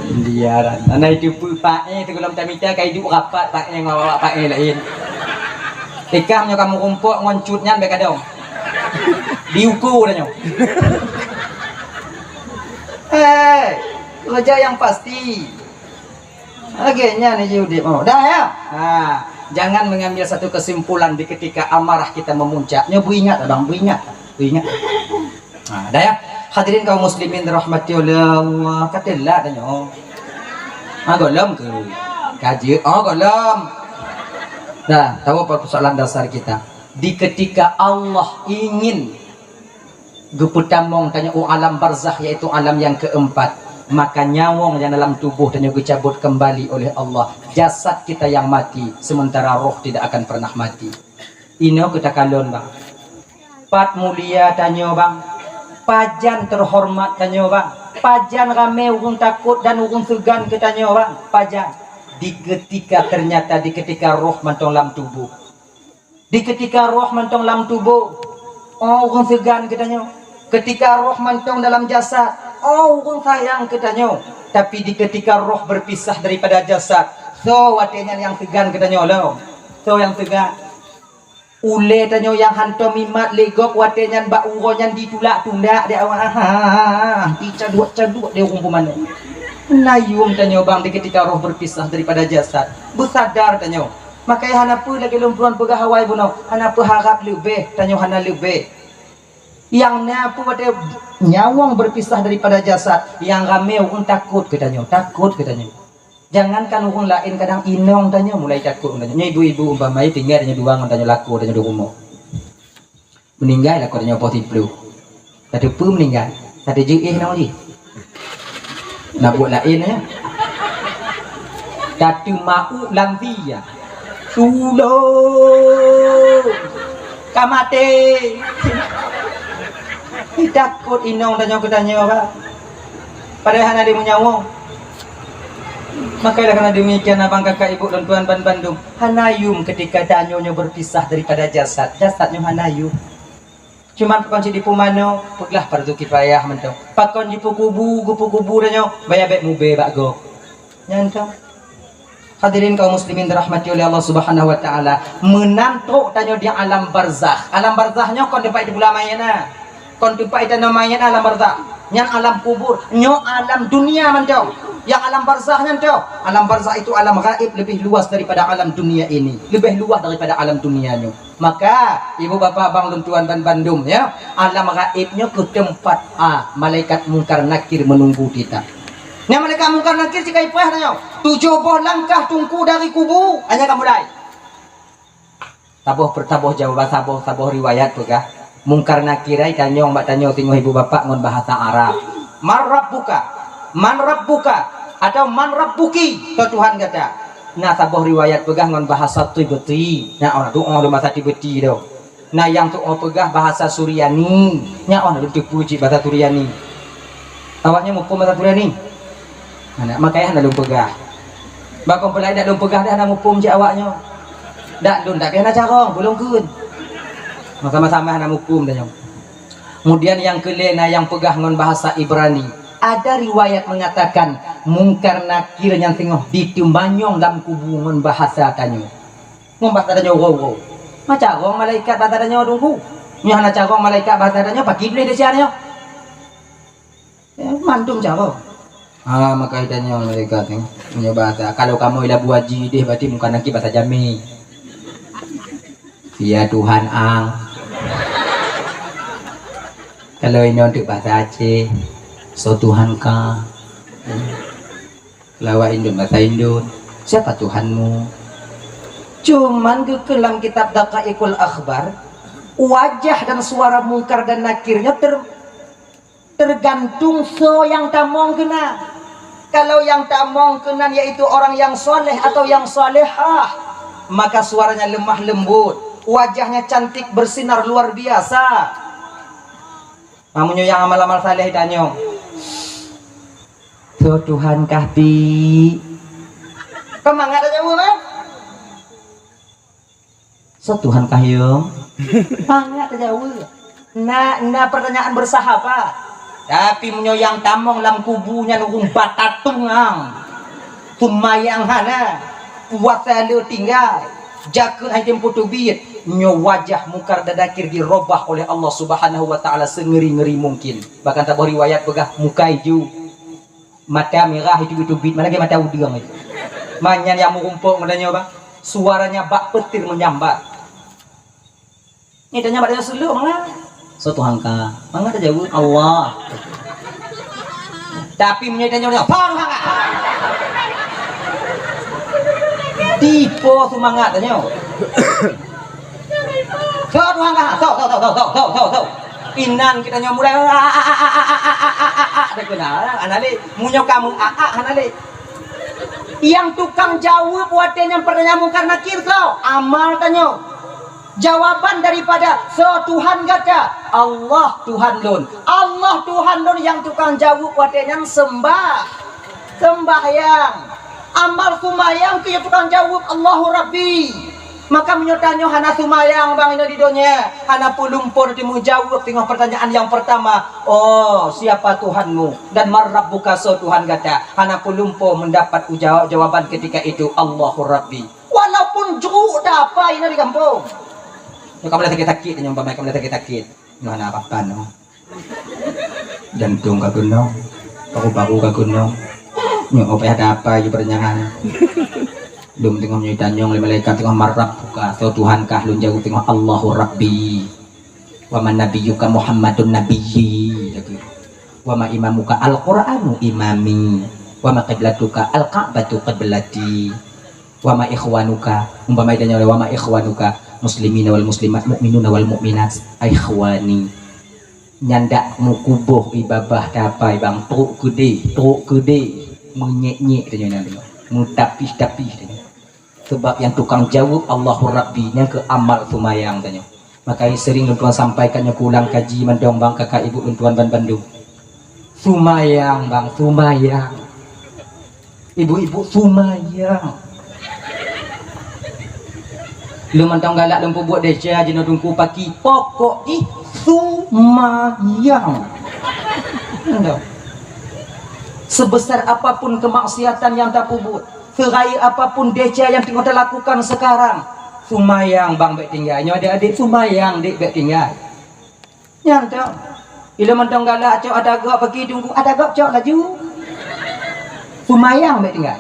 Miliaran. Ana tipu pae tu kalau minta kai duk rapat pae ngawa pae lain. Ikamnya kamu rumpuk ngoncutnya baik adong. Diukur dah nyo. Kerja yang pasti. Agaknya nih Yudi mau. Dah ya. Jangan mengambil satu kesimpulan di ketika amarah kita memuncak. Nyobu ingat abang, bu ingat. Dah ya. Hadirin kaum muslimin dirahmati oleh Allah. Katalah dah nyo. Golem ke? Kaji. Golem. Nah, tahu apa persoalan dasar kita? Di ketika Allah ingin geputamong tanya alam barzakh yaitu alam yang keempat, maka nyawong yang dalam tubuh tanya dicabut kembali oleh Allah. Jasad kita yang mati, sementara roh tidak akan pernah mati. Ino kita kalon bang. Pat mulia tanya bang. Pajan terhormat tanya bang. Pajan rame urung takut dan urung segan kita tanya bang. Pajan. Di ketika roh mentong dalam tubuh. Di ketika roh mentong dalam tubuh, orang segan katanya. Ketika roh mantong dalam jasad, oh pun sayang katanya. Tapi di ketika roh berpisah daripada jasad, so watenya yang tegan katanya lo. So yang tegan. Ule tanyo yang hanto mimat legok watenya bak uronyan ditulak tundak dia awak. Dicaduk-caduk dia umpumannya. Nayum tanyo bang di ketika roh berpisah daripada jasad. Bersadar tanyo. Makanya hanapa lagi lumpuran pegawai buno. Hanapa harap lebih tanyo hana lebih. Yang napa pada nyawang berpisah daripada jasad, yang ramai orang takut katanya, takut katanya. Jangankan orang lain kadang inong tanya mulai takut katanya. Ibu-ibu umpamanya tinggal tanya dua tanya laku tanya di rumah. Meninggal laku tanya positif. Satu pun meninggal. Satu je nak je. Nak buat lain ya. Satu mau lantia. Sulo. Kamate. Takut inong tanya apa? Padahal ada menyawang. Makanya karena demikian abang kakak ibu dan tuan ban Bandung, hanayum ketika danyonya berpisah daripada jasad, jasadnya hanayum. Cuman pakon di pumano, peglah fardu kifayah mentong. Pakon di kubu danyo, bayabek mube bago. Nyantong. Hadirin kaum muslimin dirahmati oleh Allah Subhanahu wa taala, menantuk danyo di alam barzakh. Alam barzahnya kon dapat di bulan mayana. Kon tupai itu namanya alam barzakh, yang alam kubur, nyo alam dunia mentau, yang alam barzahnya mentau. Alam barzakh itu alam gaib lebih luas daripada alam dunia ini, lebih luas daripada alam dunianya. Maka ibu bapak abang dan tuan dan Bandung ya, alam gaibnya ke tempat malaikat mungkar nakir menunggu kita. Nya malaikat mungkar nakir jika ipah tanya, 70 langkah tunggu dari kubur, hanya kamu mulai. Taboh jawaban taboh riwayat pegah. Mungkar nakir ai tanyong mbak tanyo tengok ibu bapak ngon bahasa Arab. Man rabbuka atau man rabbuki to Tuhan kata. Nah taboh riwayat pegah ngon bahasa Tibeti. Nah orang tu orang bahasa Tibeti do. Nah yang tu orang pegah bahasa Suryani. Nya orang tu puji bahasa Suryani. Awaknya mau bahasa Suryani. Nah makanya anda lu pegah. Bakon pelai dak lu pegah dah anda mupum je awaknya. Dak dun dak kena carong belum kun. Sama-sama anak hukum dan kemudian yang kelena yang pegah ngon bahasa Ibrani, ada riwayat mengatakan mungkar nakir yang tengok ditumbanyong dalam kubu ngon bahasa tanyo ngon bahasa tanyo wow macam orang malaikat bahasa tanyo dungku nyana carong malaikat bahasa tanyo pakai boleh desiannya mantum carong maka tanyo malaikat punya bahasa kalau kamu ilah buaji deh berarti mungkar nakir bahasa Jami ya Tuhan ang. Kalau ini untuk bahasa Aceh, so Tuhan ka. Lawa Indon bahasa Indon, siapa Tuhanmu? Cuman ke dalam kitab Daqaiqul Akhbar, wajah dan suara mungkar dan nakirnya tergantung so yang tamong kena. Kalau yang tamong kena yaitu orang yang soleh atau yang solehah, maka suaranya lemah lembut. Wajahnya cantik bersinar luar biasa. Namunnya yang amal-amal saleh tanya, so Tuhan kahdi. Kemangat aja bu, so Tuhan kahyong. Mangat aja bu. Nah pertanyaan bersahabat. Tapi munyo yang tamong lam kubunya nunggu batatungang, tumayang hana, puasa lu tinggal, jakun hai tempo tubit. Nyo wajah mungkar dan nakir dirobah oleh Allah Subhanahu wa taala sengeri-ngeri mungkin. Bahkan tabuh riwayat pegah mukai ju mata merah itu bit mana mata udang itu. Manyan yang mengumpul menanya bang, suaranya bak petir menyambar. Ini tanya pada selu mana? So Tuhan ka, mana jawab Allah. Tapi menyitanya apa Tuhan ka? Tipe semangat tanya. Tuhan ka, tahu. Inan kita mulai ada kena anale munyo kamu anale yang tukang jawab buatnya pertanyaan mungkar nakir kau amal tanyo jawaban daripada so Tuhan kata Allah Tuhan lon yang tukang jawab buatnya sembahyang amal kumayang ke tukang jawab Allahu Rabbi Maka menyotanya hana sumayang bang ini di dunia. Hana pulumpur di mujawab tengok pertanyaan yang pertama. Oh, siapa Tuhanmu? Dan marrabbuka so Tuhan kata. Hana pulumpur mendapat jawaban ketika itu Allahu Rabbi. Walaupun jeruk dapat ini di kampung. Ya kamu dah sakit-sakit yang umpamai kamu dah sakit-sakit. Mana apa-apa no. Jantung ka gunung. Paru-paru ka gunung. Nyo apa ada apa di pertanyaan. Dum tengok nyitanyong le malaikat tengok marrab buka so Tuhan kah lun jauh tengok Allahu Rabbi wa man nabiyyuka Muhammadun nabiyyi wa ma imamuka al-Qur'anu imami wa ma qiblatuka al-Ka'batu qiblati wa ma ikhwanuka umpama idanya wa ma ikhwanuka muslimina wal muslimat mu'minuna wal mu'minat ikhwani nyandak mukubuh ibabah dapai bang truk gede menyek-nyek tanya tengok mutapis-tapis tanya. Sebab yang tukang jawab Allahu Rabbi yang ke amal sumayang tanya. Maka sering tuan sampaikannya kulang kaji mendong bang kakak ibu tuan ban Bandung. Sumayang bang, sumayang. Ibu-ibu sumayang. Lu mentong galak lu buat desa jenuh tungku pagi pokok di sumayang. Sebesar apapun kemaksiatan yang tak buat, serai apapun deja yang tengok lakukan sekarang, sumayang bang bek tinggalnya adik-adik sumayang dek bek tinggal. Nyantau, bila mentong galak cok ada gak pergi tunggu ada gak cok laju, sumayang bek tinggal.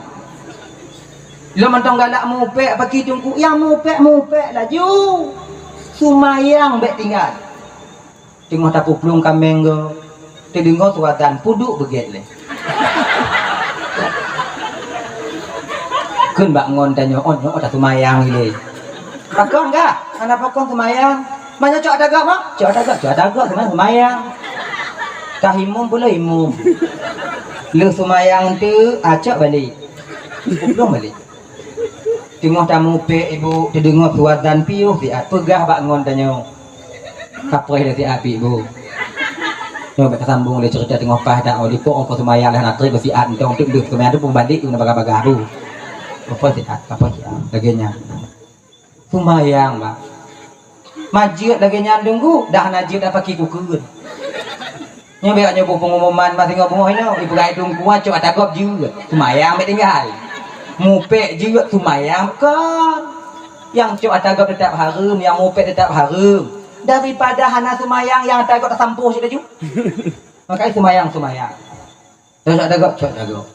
Bila mentong galak mupek pergi tunggu yang mupek laju, sumayang bek tinggal. Tengok tapu pelung kambing go, tengok tuatan puduk begitu le. Kun bak ngon tanya on yo ada sumayang ile. Pakon enggak? Anak pakon sumayang. Mana cok ada gak mak? Cok ada gak sama sumayang. Kahimum pula imum. Lu sumayang tu acak balik. Belum balik. Tengok tamu pe ibu terdengar suatan piuh siat pegah bak ngon tanya. Kapreh dah siat ibu. Yo bak sambung le cerita tengok pah dak oli pok apa sumayang dah nak tri besiat entong tu duk sumayang tu pun balik tu nak baga-baga tu. Apa sih laginya sumayang bang majid lagi nyandung ku dah najid dah pakai kukeun nya beak nyoba pengumuman masih ngomong ino ibu gai tungku acok atagop juga sumayang mek tinggal mupek juga sumayang kan yang cok atagop tetap harum yang mupek tetap harum daripada hana sumayang yang atagop tersampuh sudah juga makanya sumayang terus atagop cok atagop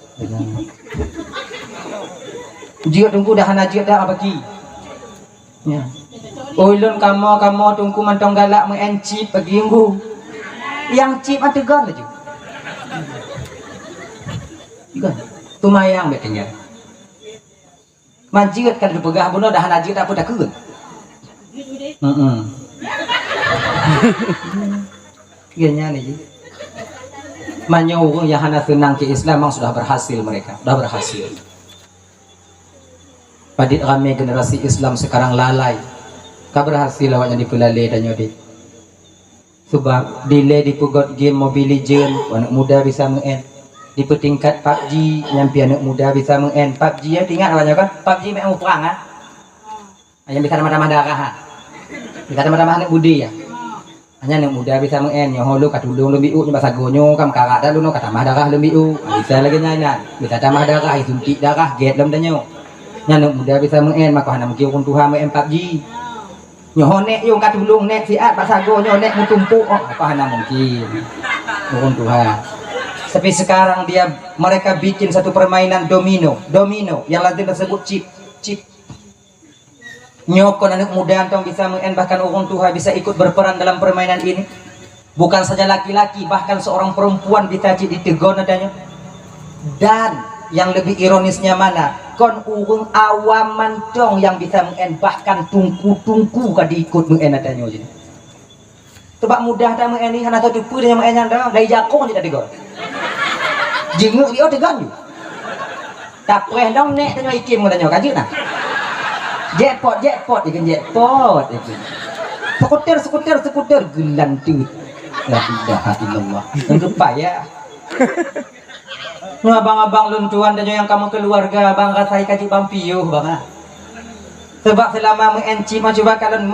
jika tunggu dah najib dah bagi. Ya. Ulun kamu tunggu mantong galak mengencip bagi minggu. Yang cip ada gan laju. Ikan. Tumayang bet tinggal. Manjit kan dipegah bunuh dah najib tak apa dah keun. Genya ni. Manyau yang hana senang ke Islam memang sudah berhasil mereka. Sudah berhasil. Padit ramai generasi Islam sekarang lalai. Kau berhasil awaknya dipelalai dan nyodi. Sebab delay di pugot game Mobile Legend, anak muda bisa mengen. Di petingkat PUBG, nyampi anak muda bisa mengen. PUBG ya tinggal awaknya kan? PUBG memang perang ah. Yang bisa tambah-tambah darah ah. Bisa tambah-tambah anak budi ya. Hanya anak muda bisa mengen. Yang hulu katulung lebih u, bahasa gonyo kam karat dah lu kata tambah darah lebih u. Bisa lagi nyanyi. Bisa tambah darah, suntik darah, get lem danyo. Nyana muda bisa mengen maka hana mungkin orang Tuhan mengen PUBG nyohonek yung katulung nek siat pasago nyonek mutumpu oh apa hana mungkin orang Tuhan. Tapi sekarang mereka bikin satu permainan domino yang lazim tersebut chip nyokon anak muda antong bisa mengen bahkan orang Tuhan bisa ikut berperan dalam permainan ini. Bukan saja laki-laki bahkan seorang perempuan bisa ditegon adanya. Dan yang lebih ironisnya mana? Kon urung awam mantong yang bisa mengen bahkan tungku kan diikut mengen adanya jadi. Sebab mudah dah mengen ni hana tahu tipu dia mengen dah dari jakong tidak digol. Jenguk dia tegan. Tak preh dong nek tanya ikim katanya kajut nah. Jackpot ikan jackpot itu. Skuter gelan tu. La ilaha illallah. Yang payah. Nu abang-abang luntuan dan yang kamu keluarga abang rasai kaji bampiuh bang. Sebab selama mengenci coba kalian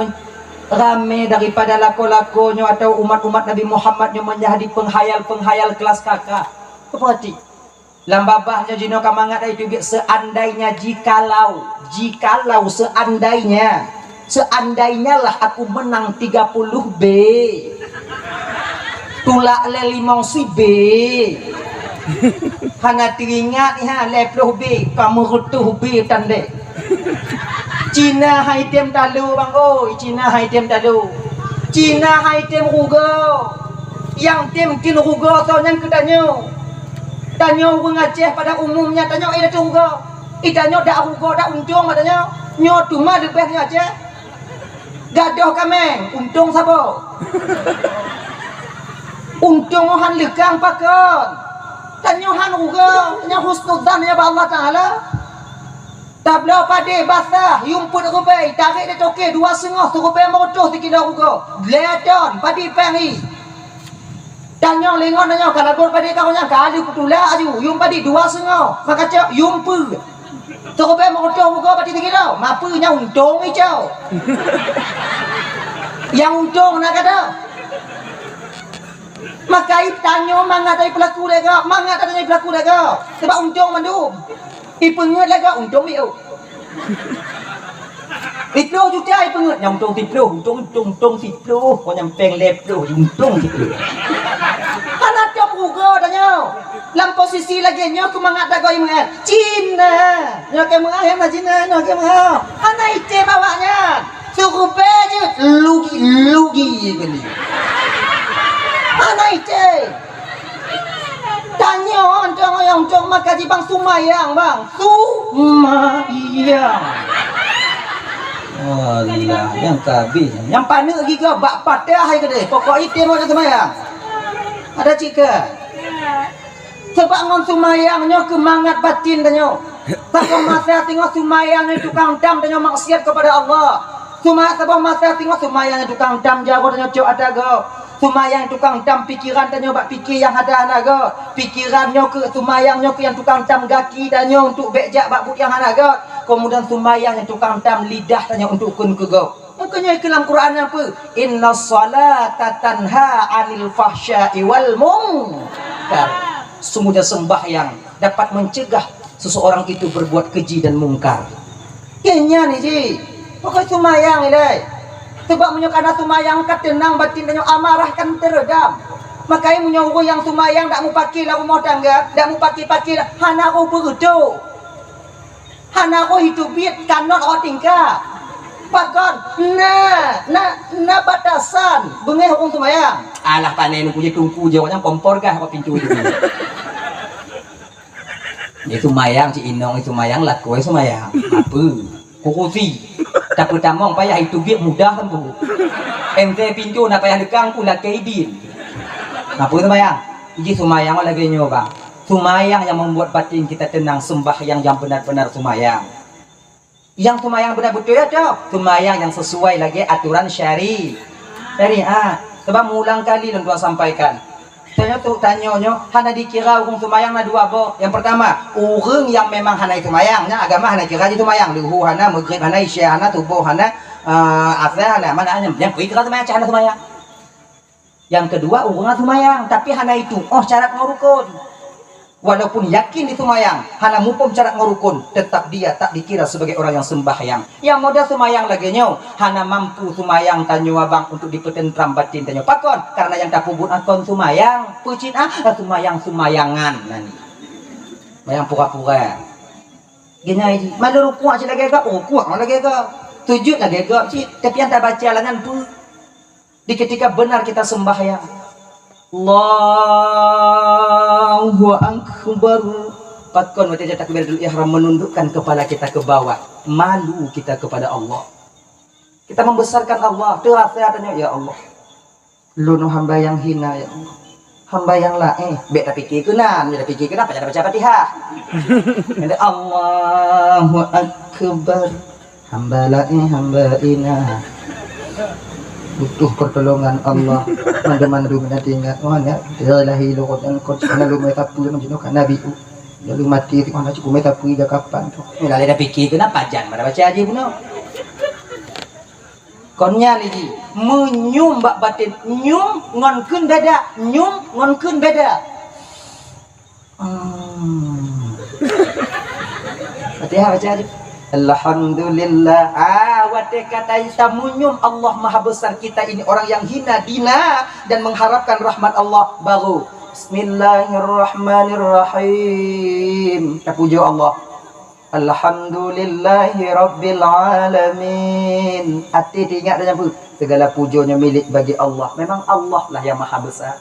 rame daripada lako-lakonyo atau umat-umat Nabi Muhammad yang menjadi penghayal-penghayal kelas kakak. Seperti lambabahnya jino kamangat itu seandainya jikalau seandainya lah aku menang 30 B tulak le 5 si B hana teringat ha le 10 B kamu rutuh B tande Cina hai tem talu bang oi Cina hai tem talu Cina hai tem rugo yang tem kin rugo so yang tanyo orang Aceh pada umumnya tanyo ada rugo itanyo dak rugo dak untung katanya nyo cuma lebih Aceh gadoh kameng untung sabo untung han lekang pakon tanyo han rugo nya husnudzan ya Allah taala. Tabla pade basah yumput rubai tarik dia toke 2,5 rubai motor 3 kilo rugo leton padi pengi tanyong lengon tanyong kalau gol padi kau nya kali kutula aju yum padi 2,5 maka cak yumpu rubai motor rugo padi 3 kilo mapu nya untung hijau yang untung nak kata maka tanyo mangatai pelaku lega mangatai pelaku lega sebab untung mandum ipengut lega untung miu Tiplo juta ipengut yang untung tiplo untung tiplo kau nyempeng leplo untung tiplo karena tiap rugo tanya dalam posisi lagi nyo kemangat dago imengat Cina nyo ke mengahem lah Cina nyo ke mengahem anak ite bawanya suruh peje lugi gini anak ite tanya orang yang maka di bang Sumayang Allah yang kabis yang panik lagi ke bak patah hai kedai pokok itu mau Sumayang ada cika sebab ngon Sumayangnya kemangat batin tanyo sebab masa tengok Sumayangnya tukang dam tanyo maksiat kepada Allah sebab masa tengok Sumayangnya tukang dam jago tanyo cok ada go Sumayang tukang dam pikiran tanyo bak pikir yang ada anaga pikirannya ke Sumayangnya ke yang tukang dam gaki tanyo untuk bejak bak but yang anaga kemudian Sumayang yang tukang dam lidah tanyo untuk kun ke go makanya dalam Quran apa inna salata tanha anil fahsya'i wal munkar sungguhnya sembahyang dapat mencegah seseorang itu berbuat keji dan mungkar kayaknya nih ji pokoknya Sumayang ini sebab menyokana Sumayang ketenang batin dan amarah kan teredam makanya menyuruh yang Sumayang tak mau pakai lah rumah tangga tak mau pakai hana aku berudu hana aku hidup biat kanot orang tingkah pakon na batasan bengeh hukum Sumayang alah panen punya tungku jawabnya kompor kah apa pintu itu dia Sumayang si Inong Sumayang laku Sumayang apa kukusi tak pertama payah itu biar mudah kan bu ente pintu nak payah dekang pula keidin apa Sumayang ini Sumayang lagi nyoba Sumayang yang membuat batin kita tenang sembahyang yang benar-benar Sumayang yang Sumayang benar-betul ya tuh Sumayang yang sesuai lagi aturan syariat sebab mulang kali dan tuan sampaikan saya tuh tanyonyo hana dikira hukum Sumayang na dua bo yang pertama orang yang memang hana itu Sumayangnya agama hana kira itu Sumayang luhu hana maghrib hana isya hana tubuh hana asal hana mana yang kira Sumayang hana Sumayang yang kedua orang Sumayang tapi hana itu syarat ngurukun walaupun yakin di Sumayang hana mupom syarat ngurukun tetap dia tak dikira sebagai orang yang sembahyang yang modal Sumayang lagi nyo hana mampu Sumayang tanyo abang untuk dipetentram batin tanyo pakon karena yang tak pubun akon Sumayang pucin Sumayangan nani bayang pura-pura gini malu kuat sih lagi ke kuat lagi ke sujud lagi ke sih tapi yang tak baca langan pu di ketika benar kita sembahyang Allahu Akbar Patkon wajah takbiratul ihram menundukkan kepala kita ke bawah malu kita kepada Allah kita membesarkan Allah terasa ya Allah lu hamba yang hina ya Allah hamba yang lain bek tak fikir kenan tak fikir kenapa jangan baca Fatihah Allahu Akbar hamba lain hamba ina butuh pertolongan Allah mandu nanti ingat ya ilahi lokot dan kot kana lu mai tapu menjino kana nabi lalu mati mana cukup mai tapu ida kapan tu lali dah fikir kenapa jan mana baca aja puno Konya lagi menyum bak batin nyum ngon kun beda nyum ngon kun beda. Fatihah baca aja. Alhamdulillah. Wate kata tamunyum Allah maha besar, kita ini orang yang hina dina dan mengharapkan rahmat Allah baru. Bismillahirrahmanirrahim. Kita puja Allah. Alhamdulillahi rabbil alamin. Hati diingat dan apa? Segala pujunya milik bagi Allah. Memang Allah lah yang maha besar.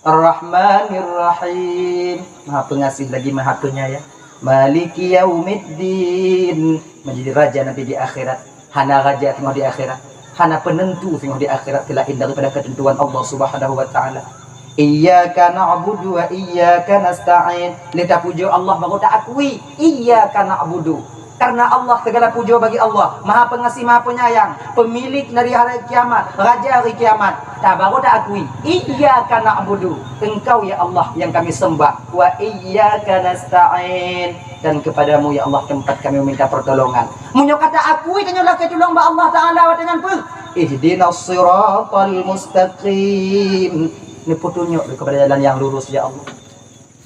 Ar-Rahmanir-Rahim. Maha pengasih lagi maha penyayang. Maliki yaumiddin. Menjadi raja nanti di akhirat. Hana raja tengok di akhirat. Hana penentu tengok di akhirat. Selain daripada ketentuan Allah subhanahu wa ta'ala. Iyyaka na'budu wa iyyaka nasta'in. Kita puja Allah baru tak akui iyyaka na'budu. Karena Allah segala puja bagi Allah. Maha pengasih, maha penyayang, pemilik dari hari kiamat, raja hari kiamat. Tak baru tak akui iyyaka na'budu. Engkau ya Allah yang kami sembah. Wa iyyaka nasta'in. Dan kepadamu ya Allah tempat kami meminta pertolongan. Munyo kata akui tanyalah ketolong ba Allah Ta'ala dengan apa? Ihdinas siratal mustaqim. Ini petunjuk kepada jalan yang lurus ya Allah.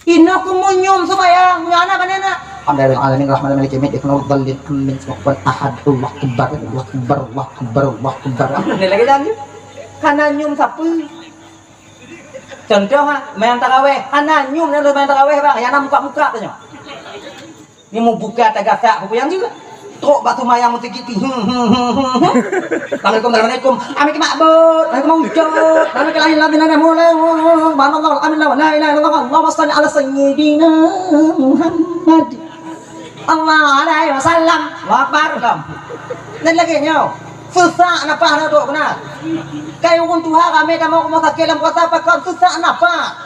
Inna kumunyum sembahyang, nyana banana. Alhamdulillah alamin rahmanir rahim iknul dhallin min subhan ahad Allah akbar Allah akbar Allah akbar Allah akbar. Ini lagi lagi. Kana nyum siapa? Contoh main tarawih, kana nyum dan main tarawih bang, yang muka-muka tanya. Ini mau buka tagasak apa yang juga. Trok batu mayang mesti gitu. Assalamualaikum warahmatullahi wabarakatuh. Amin ma'bud. Amin mujud. Amin kelahin labin lana mulai. Subhanallah. Amin la ilaha illallah. Allahumma shalli ala sayyidina Muhammad. Allah alaihi wasallam. Akbar kam. Dan lagi nyo. Susah napa na dok benar. Kayo kun tuha kami kamu mau sakelam kata apa kau susah napa.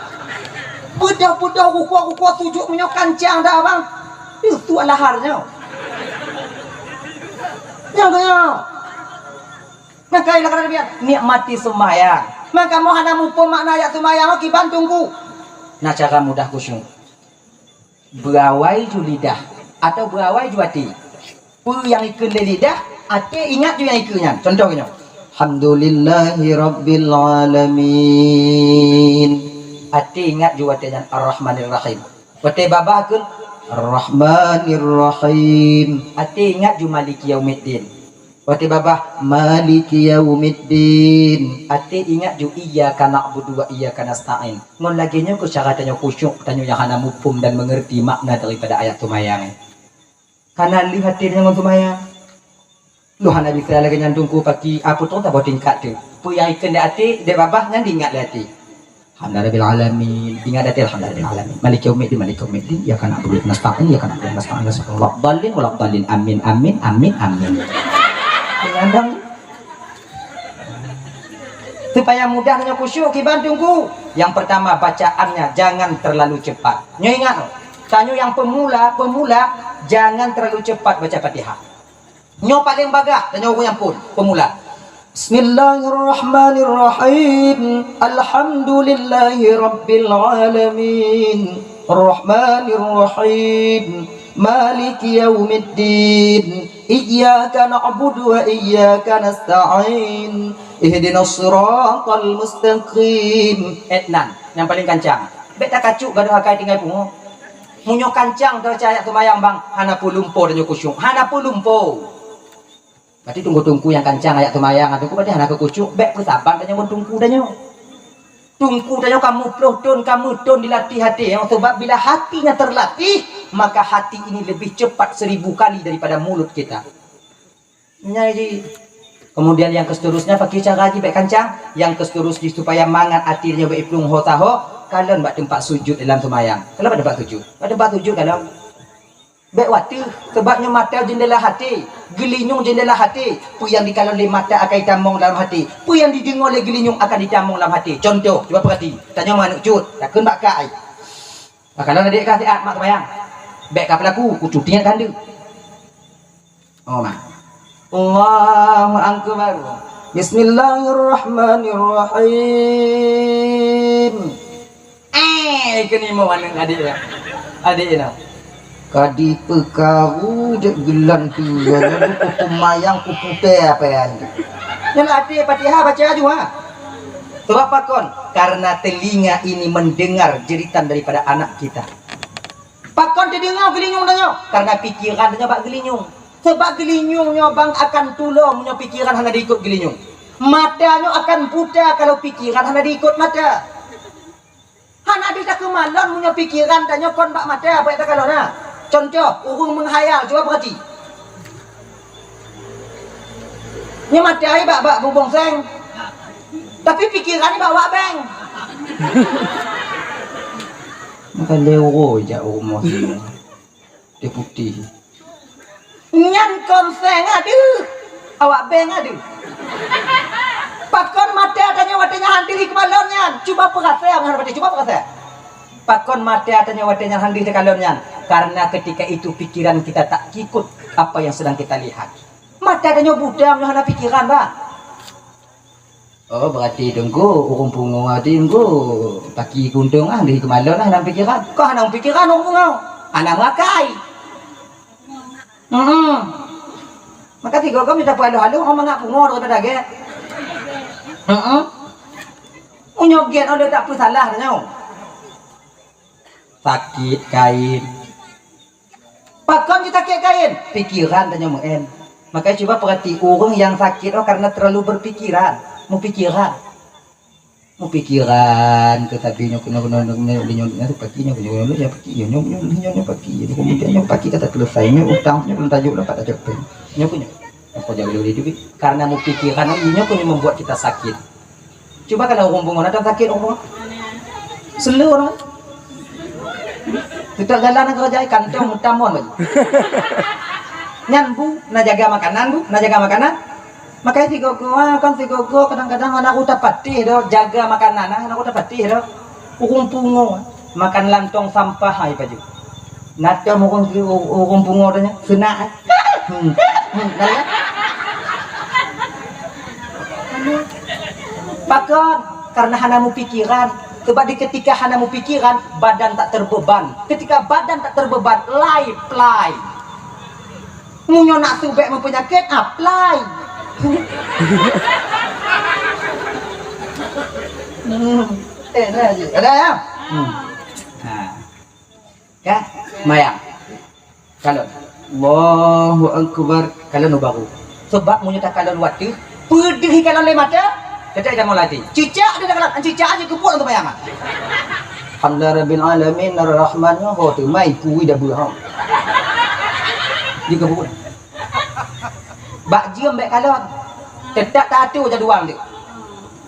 Budak-budak kuku tujuk menyo kancang dah bang. Itu laharnya. Maka ilah kata biar nikmati sembahyang. Maka mau hadamu pemakna ayat sembahyang ki bantungku. Nah cara mudah khusyuk. Berawai ju lidah atau berawai ju hati. Yang ikut lidah, hati ingat ju yang ikutnya. Contohnya. Alhamdulillahi rabbil alamin. Hati ingat ju hatinya Ar-Rahmanir Rahim. Hati babah kun Ar-Rahmanir-Rahim. Hati ingat ju Maliki Yaumiddin. Hati babah Maliki Yaumiddin. Hati ingat ju Iyyaka na'budu wa iyyaka nasta'in. Ngon laginya ku cara tanya khusyuk, tanya yang hana mufhum dan mengerti makna daripada ayat tumayang. Karena lihat hati dengan tumayang. Lu hana bisa lagi nyantungku pagi apa tu tak bawa tingkat tu. Pu yang ikan dak hati, dek babah ngan diingat hati. Alhamdulillah alamin. Ingat hati alhamdulillah alamin. Malik yaumiddin malik yaumiddin. Ya kan na'budu wa nasta'in ya kan na'budu wa nasta'in. Wallahu dhalin wallahu dhalin. Amin amin amin amin. Andang. Supaya mudah nanya khusyuk ibadahku. Yang pertama bacaannya jangan terlalu cepat. Nyo ingat tanya yang pemula jangan terlalu cepat baca Fatihah. Nyo paling bagah tanya aku yang pun pemula. Bismillahirrahmanirrahim. Alhamdulillahi rabbil alamin. Ar-Rahmanir-Rahim. Maliki yaumiddin. Iyyaka na'budu wa iyyaka nasta'in. Ihdinas siratal mustaqim. Etnan yang paling kancang. Bek tak kacuk gaduh akai tinggal pungo. Munyo kancang dah cahaya tumayang bang. Hana pulumpo dan kusyuk. Hana pulumpo. Berarti tunggu-tunggu yang kancang ayat tumayang. Tunggu berarti hana kekusyuk. Bek bersabar dan nyo tunggu dan nyo. Tunggu dan nyo kamu don dilatih hati. Yang sebab bila hatinya terlatih, maka hati ini lebih cepat 1000 kali daripada mulut kita. Jadi kemudian yang seterusnya pakai cara lagi baik kancang. Yang seterusnya supaya mangat hatinya baik plung hotaho. Kalian buat tempat sujud dalam semayang. Kalau pada tempat sujud, kalau baik waktu sebabnya mata jendela hati, gelinyung jendela hati. Pu yang dikalau oleh mata akan ditamong dalam hati. Pu yang didengar oleh gelinyung akan ditamong dalam hati. Contoh, cuba perhati. Tanya mana cut, takkan bakai. Kalau adik kasih mak semayang. Baik kapal aku cutinya kan dia. Oh mak. Allahu akbar. Bismillahirrahmanirrahim. Kini mau anak adik ya. Adik ini. Kadi pekaru je gelan tu. Jadi kupu mayang kupu teh apa yang. Yang ada Fatihah baca juga. Sebab apa kon? Karena telinga ini mendengar jeritan daripada anak kita. Pakon terdengar gelinyung tanya. Karena pikiran tanya bak gelinyung. Sebab gelinyungnya bang akan tulung punya pikiran hanya diikut gelinyung. Matanya akan buta kalau pikiran hanya diikut mata. Hanya bisa kemalon punya pikiran tanya kon bak mata apa yang tak kalau na. Contoh, urung menghayal, coba perhati. Nya mata ai bak bubong seng. Tapi pikiran ni bawa beng. Maka lewo je umur semua. Dia putih. Nyan konseng adu. Awak beng adu. Pakon mata tanya watanya handiri kemalonnya. Cuba perhatian dengan berarti coba perhatian. Pakon mata tanya watanya handiri kemalonnya. Karena ketika itu pikiran kita tak ikut apa yang sedang kita lihat. Mata tanya budak hanya pikiran, Pak. Oh berarti tunggu urung pungung ati tunggu pagi kuntung di kemalon nang pikiran. Kau nang pikiran urung pungung. Anak makai. Maka tiga kau minta halu-halu kau mangak pungung daripada ge. Unyoget ada tak apa salah tanya. Sakit kain. Pakon kita sakit kain, pikiran tanya muen. Makanya coba perhati orang yang sakit karena terlalu berpikiran. Mau pikiran tetapi nyok paginya pagi kemudian pagi kata selesainya utangnya belum tajuk dapat tajuk pen punya apa jangan dulu itu karena mau pikiran ini punya membuat kita sakit. Coba kalau hubungan ada sakit orang seluruh kita jalan kerja kantong utamon lagi nyan bu nak jaga makanan makanya si gogo kadang-kadang anak udah patih do jaga makanan anak udah patih do urung pungo makan lantong sampah hai paju nata urung pungo tanya sena pakon karena hanamu pikiran sebab ketika hanamu pikiran badan tak terbeban ketika badan tak terbeban play munyo nak subek mempenyakit apply ada ya? Kan? Mayang. Kalau Allahu Akbar kalau baru. Sebab munyo tak kalau wati, pedih kalau le mata, tidak ada molati. Cicak dia kalau cicak aja kepuk untuk mayang. Alhamdulillahirabbil alamin arrahmanir rahim. Mai kui dah buah. Di kepuk. Bak jiem baik kalon. Tetap tak atu jadi duang dia.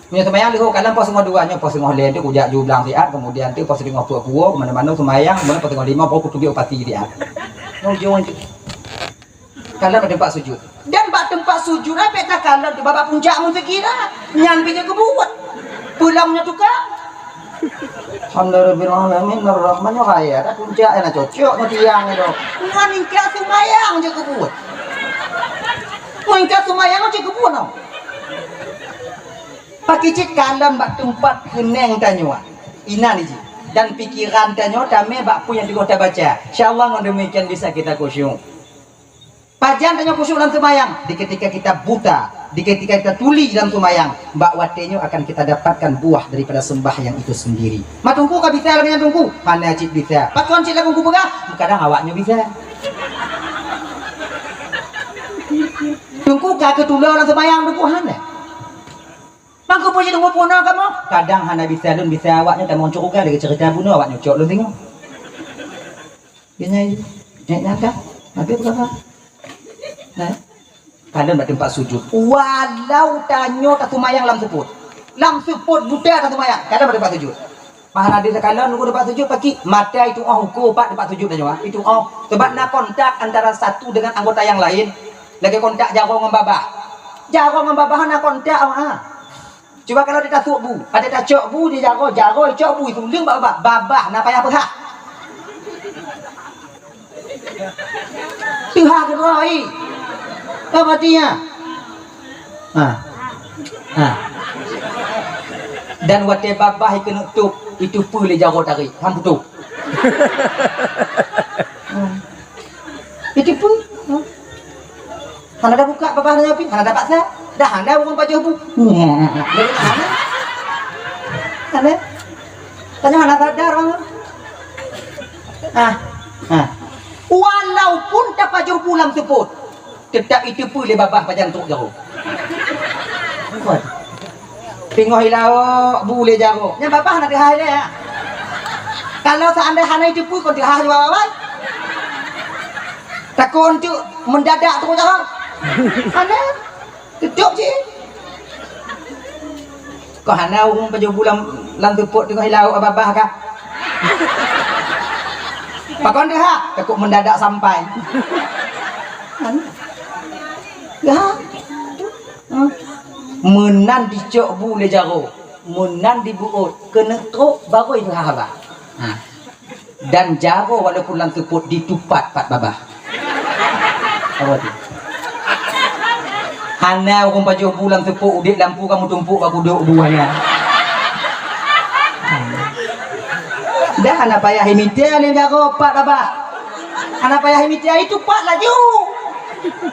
Punya semayang dia kalan pos semua duanya pos semua lain dia kujak jublang siat kemudian dia pos tengok puak-puak mana-mana semayang mana pos tengok lima pos kutubi opati dia. No jauh itu. Kalan pada tempat sujud. Dan bak tempat sujud apa tak kalan tu babak puncak mun sekira. Nyan pinnya kebuat. Pulangnya tukang. Alhamdulillahirabbil alamin arrahmanir rahim. Ada puncak nak cocok nak tiang tu. Ngan ingkar semayang je kebuat. Mungkin semayang aja kebun tau. Pakai cik kalam bak tempat keneng tanya. Ina ni ji. Dan pikiran tanya dame bak pun yang kita baca. Insyaallah dengan demikian bisa kita khusyuk. Pajan tanya khusyuk dalam semayang. Di ketika kita buta, di ketika kita tuli dalam semayang, bak watenya akan kita dapatkan buah daripada sembahyang itu sendiri. Mak tunggu ka bisa lagi tunggu. Mana cik bisa. Pakon cik lagu berah. Kadang awaknya bisa. Tunggu kak ketula orang semayang dukuhan deh. Mangku puji tunggu puno kamu. Kadang hana bisa lun bisa awaknya tak mau cukup dari cerita bunuh awaknya cok lun tengok. Gini nyata. Habis berapa? Nah. Kadang kat tempat sujud. Walau tanyo tak semayang lam seput buta tak semayang. Kadang kat tempat sujud. Mahana di sekalian nunggu tempat sujud pagi mata itu hukum pak tempat sujud tanya itu sebab nak kontak antara satu dengan anggota yang lain. Lagi kontak jago ngembabah nak kontak coba kalau dia tasuk bu ada tak cok bu dia jago cok bu itu leng babah nak payah berhak Tuhan roi apa dia dan wate babah kena tutup itu boleh jago tarik ham tutup itu pun Hana dah buka babah nanya pi, hana dapat saya. Dah anda orang baju bu. Dari mana? Anda? Tanya mana sadar bang? Walaupun tak baju pulang sebut, tetap itu pun le babah pajang tuk jauh. Kuat. Tengok hilau boleh jauh. Yang babah nak dihai dia. Kalau seandainya hana itu pun kau dihai bawa. Takut untuk mendadak tu jauh. Hana? Kejap je. Kau hana orang baju bulan lantu pot tengok hilau babah kah? Pakon dia ha, takut mendadak sampai. Ya. Menan dicok boleh jaro. Menan dibuut kena truk baru itu haba. Dan jaro walaupun lantu pot ditupat pat babah. Apa tu? Hana orang baju bulan tepuk udik lampu kamu tumpuk aku duduk buahnya. Dah anak payah himitia ni jago pak babah. Anak payah himitia itu pak laju.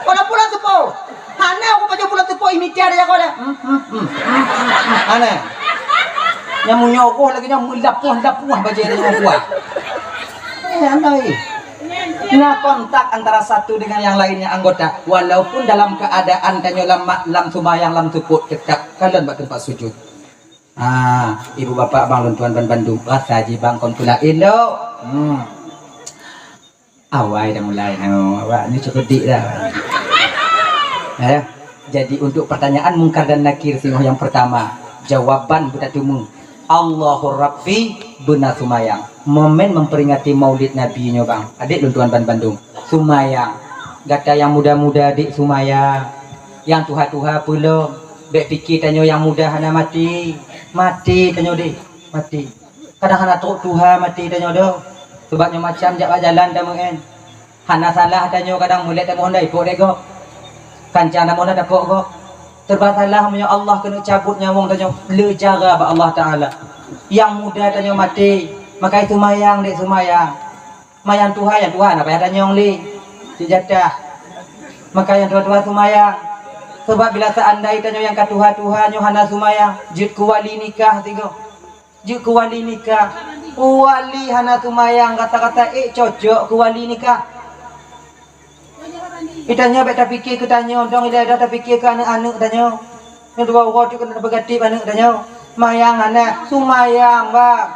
Kalau pulang tepuk. Hana aku baju pulang tepuk himitia dia jago dah. Hana. Yang menyogoh lagi yang melapuh-lapuh baju dia buah. Andai. Nah kontak antara satu dengan yang lainnya anggota. Walaupun dalam keadaan tanyo lam sumayang lam tepuk tetap kalian buat tempat sujud. Ibu bapak bang tuan ban Bandung rasa ji bang kontulain do. Awai dah mulai awak ni cukup dik dah. Jadi untuk pertanyaan mungkar dan nakir singgoh yang pertama, jawaban budak tumu Allahur Rabbi benar sumayang. Momen memperingati maulid Nabi nyo bang. Adik tuan ban Bandung. Sumayang. Gata yang muda-muda adik sumayang. Yang tuha-tuha belum. Dek fikir tanyo yang muda hana mati. Mati tanyo dek, mati. Kadang hana truk tuha mati tanyo do. Sebabnya macam jak jalan dah mungen. Hana salah tanyo kadang mulai tak mohon dai pok dek go. Kancang dah mohon dapok go. Terbasalah punya Allah kena cabut nyawang tanyo le cara ba Allah Taala. Yang muda tanyo mati, maka itu mayang dek sumayang. Mayang tuha yang tuha apa ya tanyo li. Dijatah. Maka yang tua-tua sumayang. Sebab bila seandainya tanyo yang katuha-tuha nyo hana sumayang, jut ku wali nikah tigo. Jut ku wali nikah. Wali hana sumayang kata-kata cocok ku wali nikah. Itanya beta fikir ke tanyo dong ida dah fikir ke anak-anak tanyo. Yang dua orang tu kena bergatip anak tanyo. Mayang hana sumayang bang.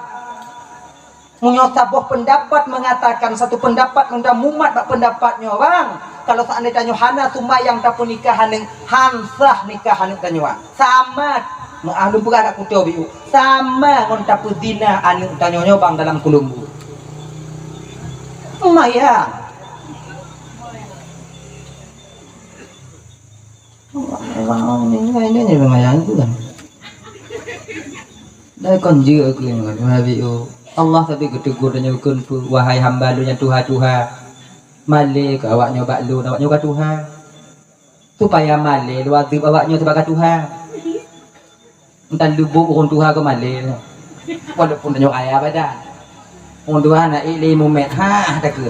Munyo sabuh pendapat mengatakan satu pendapat unda mumat bak pendapatnya bang. Kalau seandainya tanyo hana sumayang tapun nikah haneng hansah nikah haneng tanyo sama mengalun pura nak kutio biu sama ngon tapu zina anu tanyo nyo bang dalam kulumbu. Mayang. Ini mayang tu kan. Dah konjur aku yang biu. Allah tapi ketegur dan nyukun wahai hamba lu yang tuha-tuha. Male ke awaknya baklu awaknya ke Tuhan. Supaya male lu azib awaknya sebagai Tuhan. Entah lubuk orang Tuhan ke male. Walaupun tanyo ayah badan. Orang Tuhan nak ili mumet tak ke.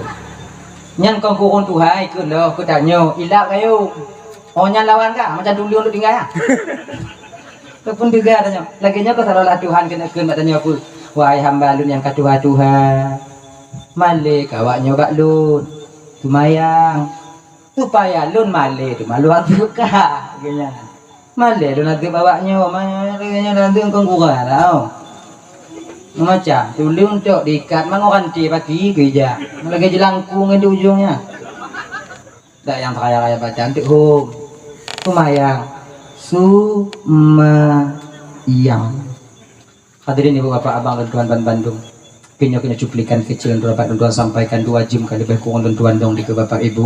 Nyan kau orang Tuhan ikut lo ku tanyo ilap kayu. Oh nyan lawan kah macam dulu lu tinggal. Ataupun juga tanyo. Laginya kau salah Tuhan kena keun tanyo aku. Wahai hamba lu yang ke Tuhan. Male ke awaknya baklu. Sumayang supaya lun male tu malu suka genya male lun nanti bawanya male nanti engkau kurang tau macam tu lun tu diikat mangoran ti pagi gereja lagi jelangkung di ujungnya dak yang kaya baca antik hum sumayang hadirin ibu bapak abang dan tuan Bandung. Kena cuplikan kecil untuk dapat tuan sampaikan 2 jam kali lebih kurang tuan dong di ke bapak ibu.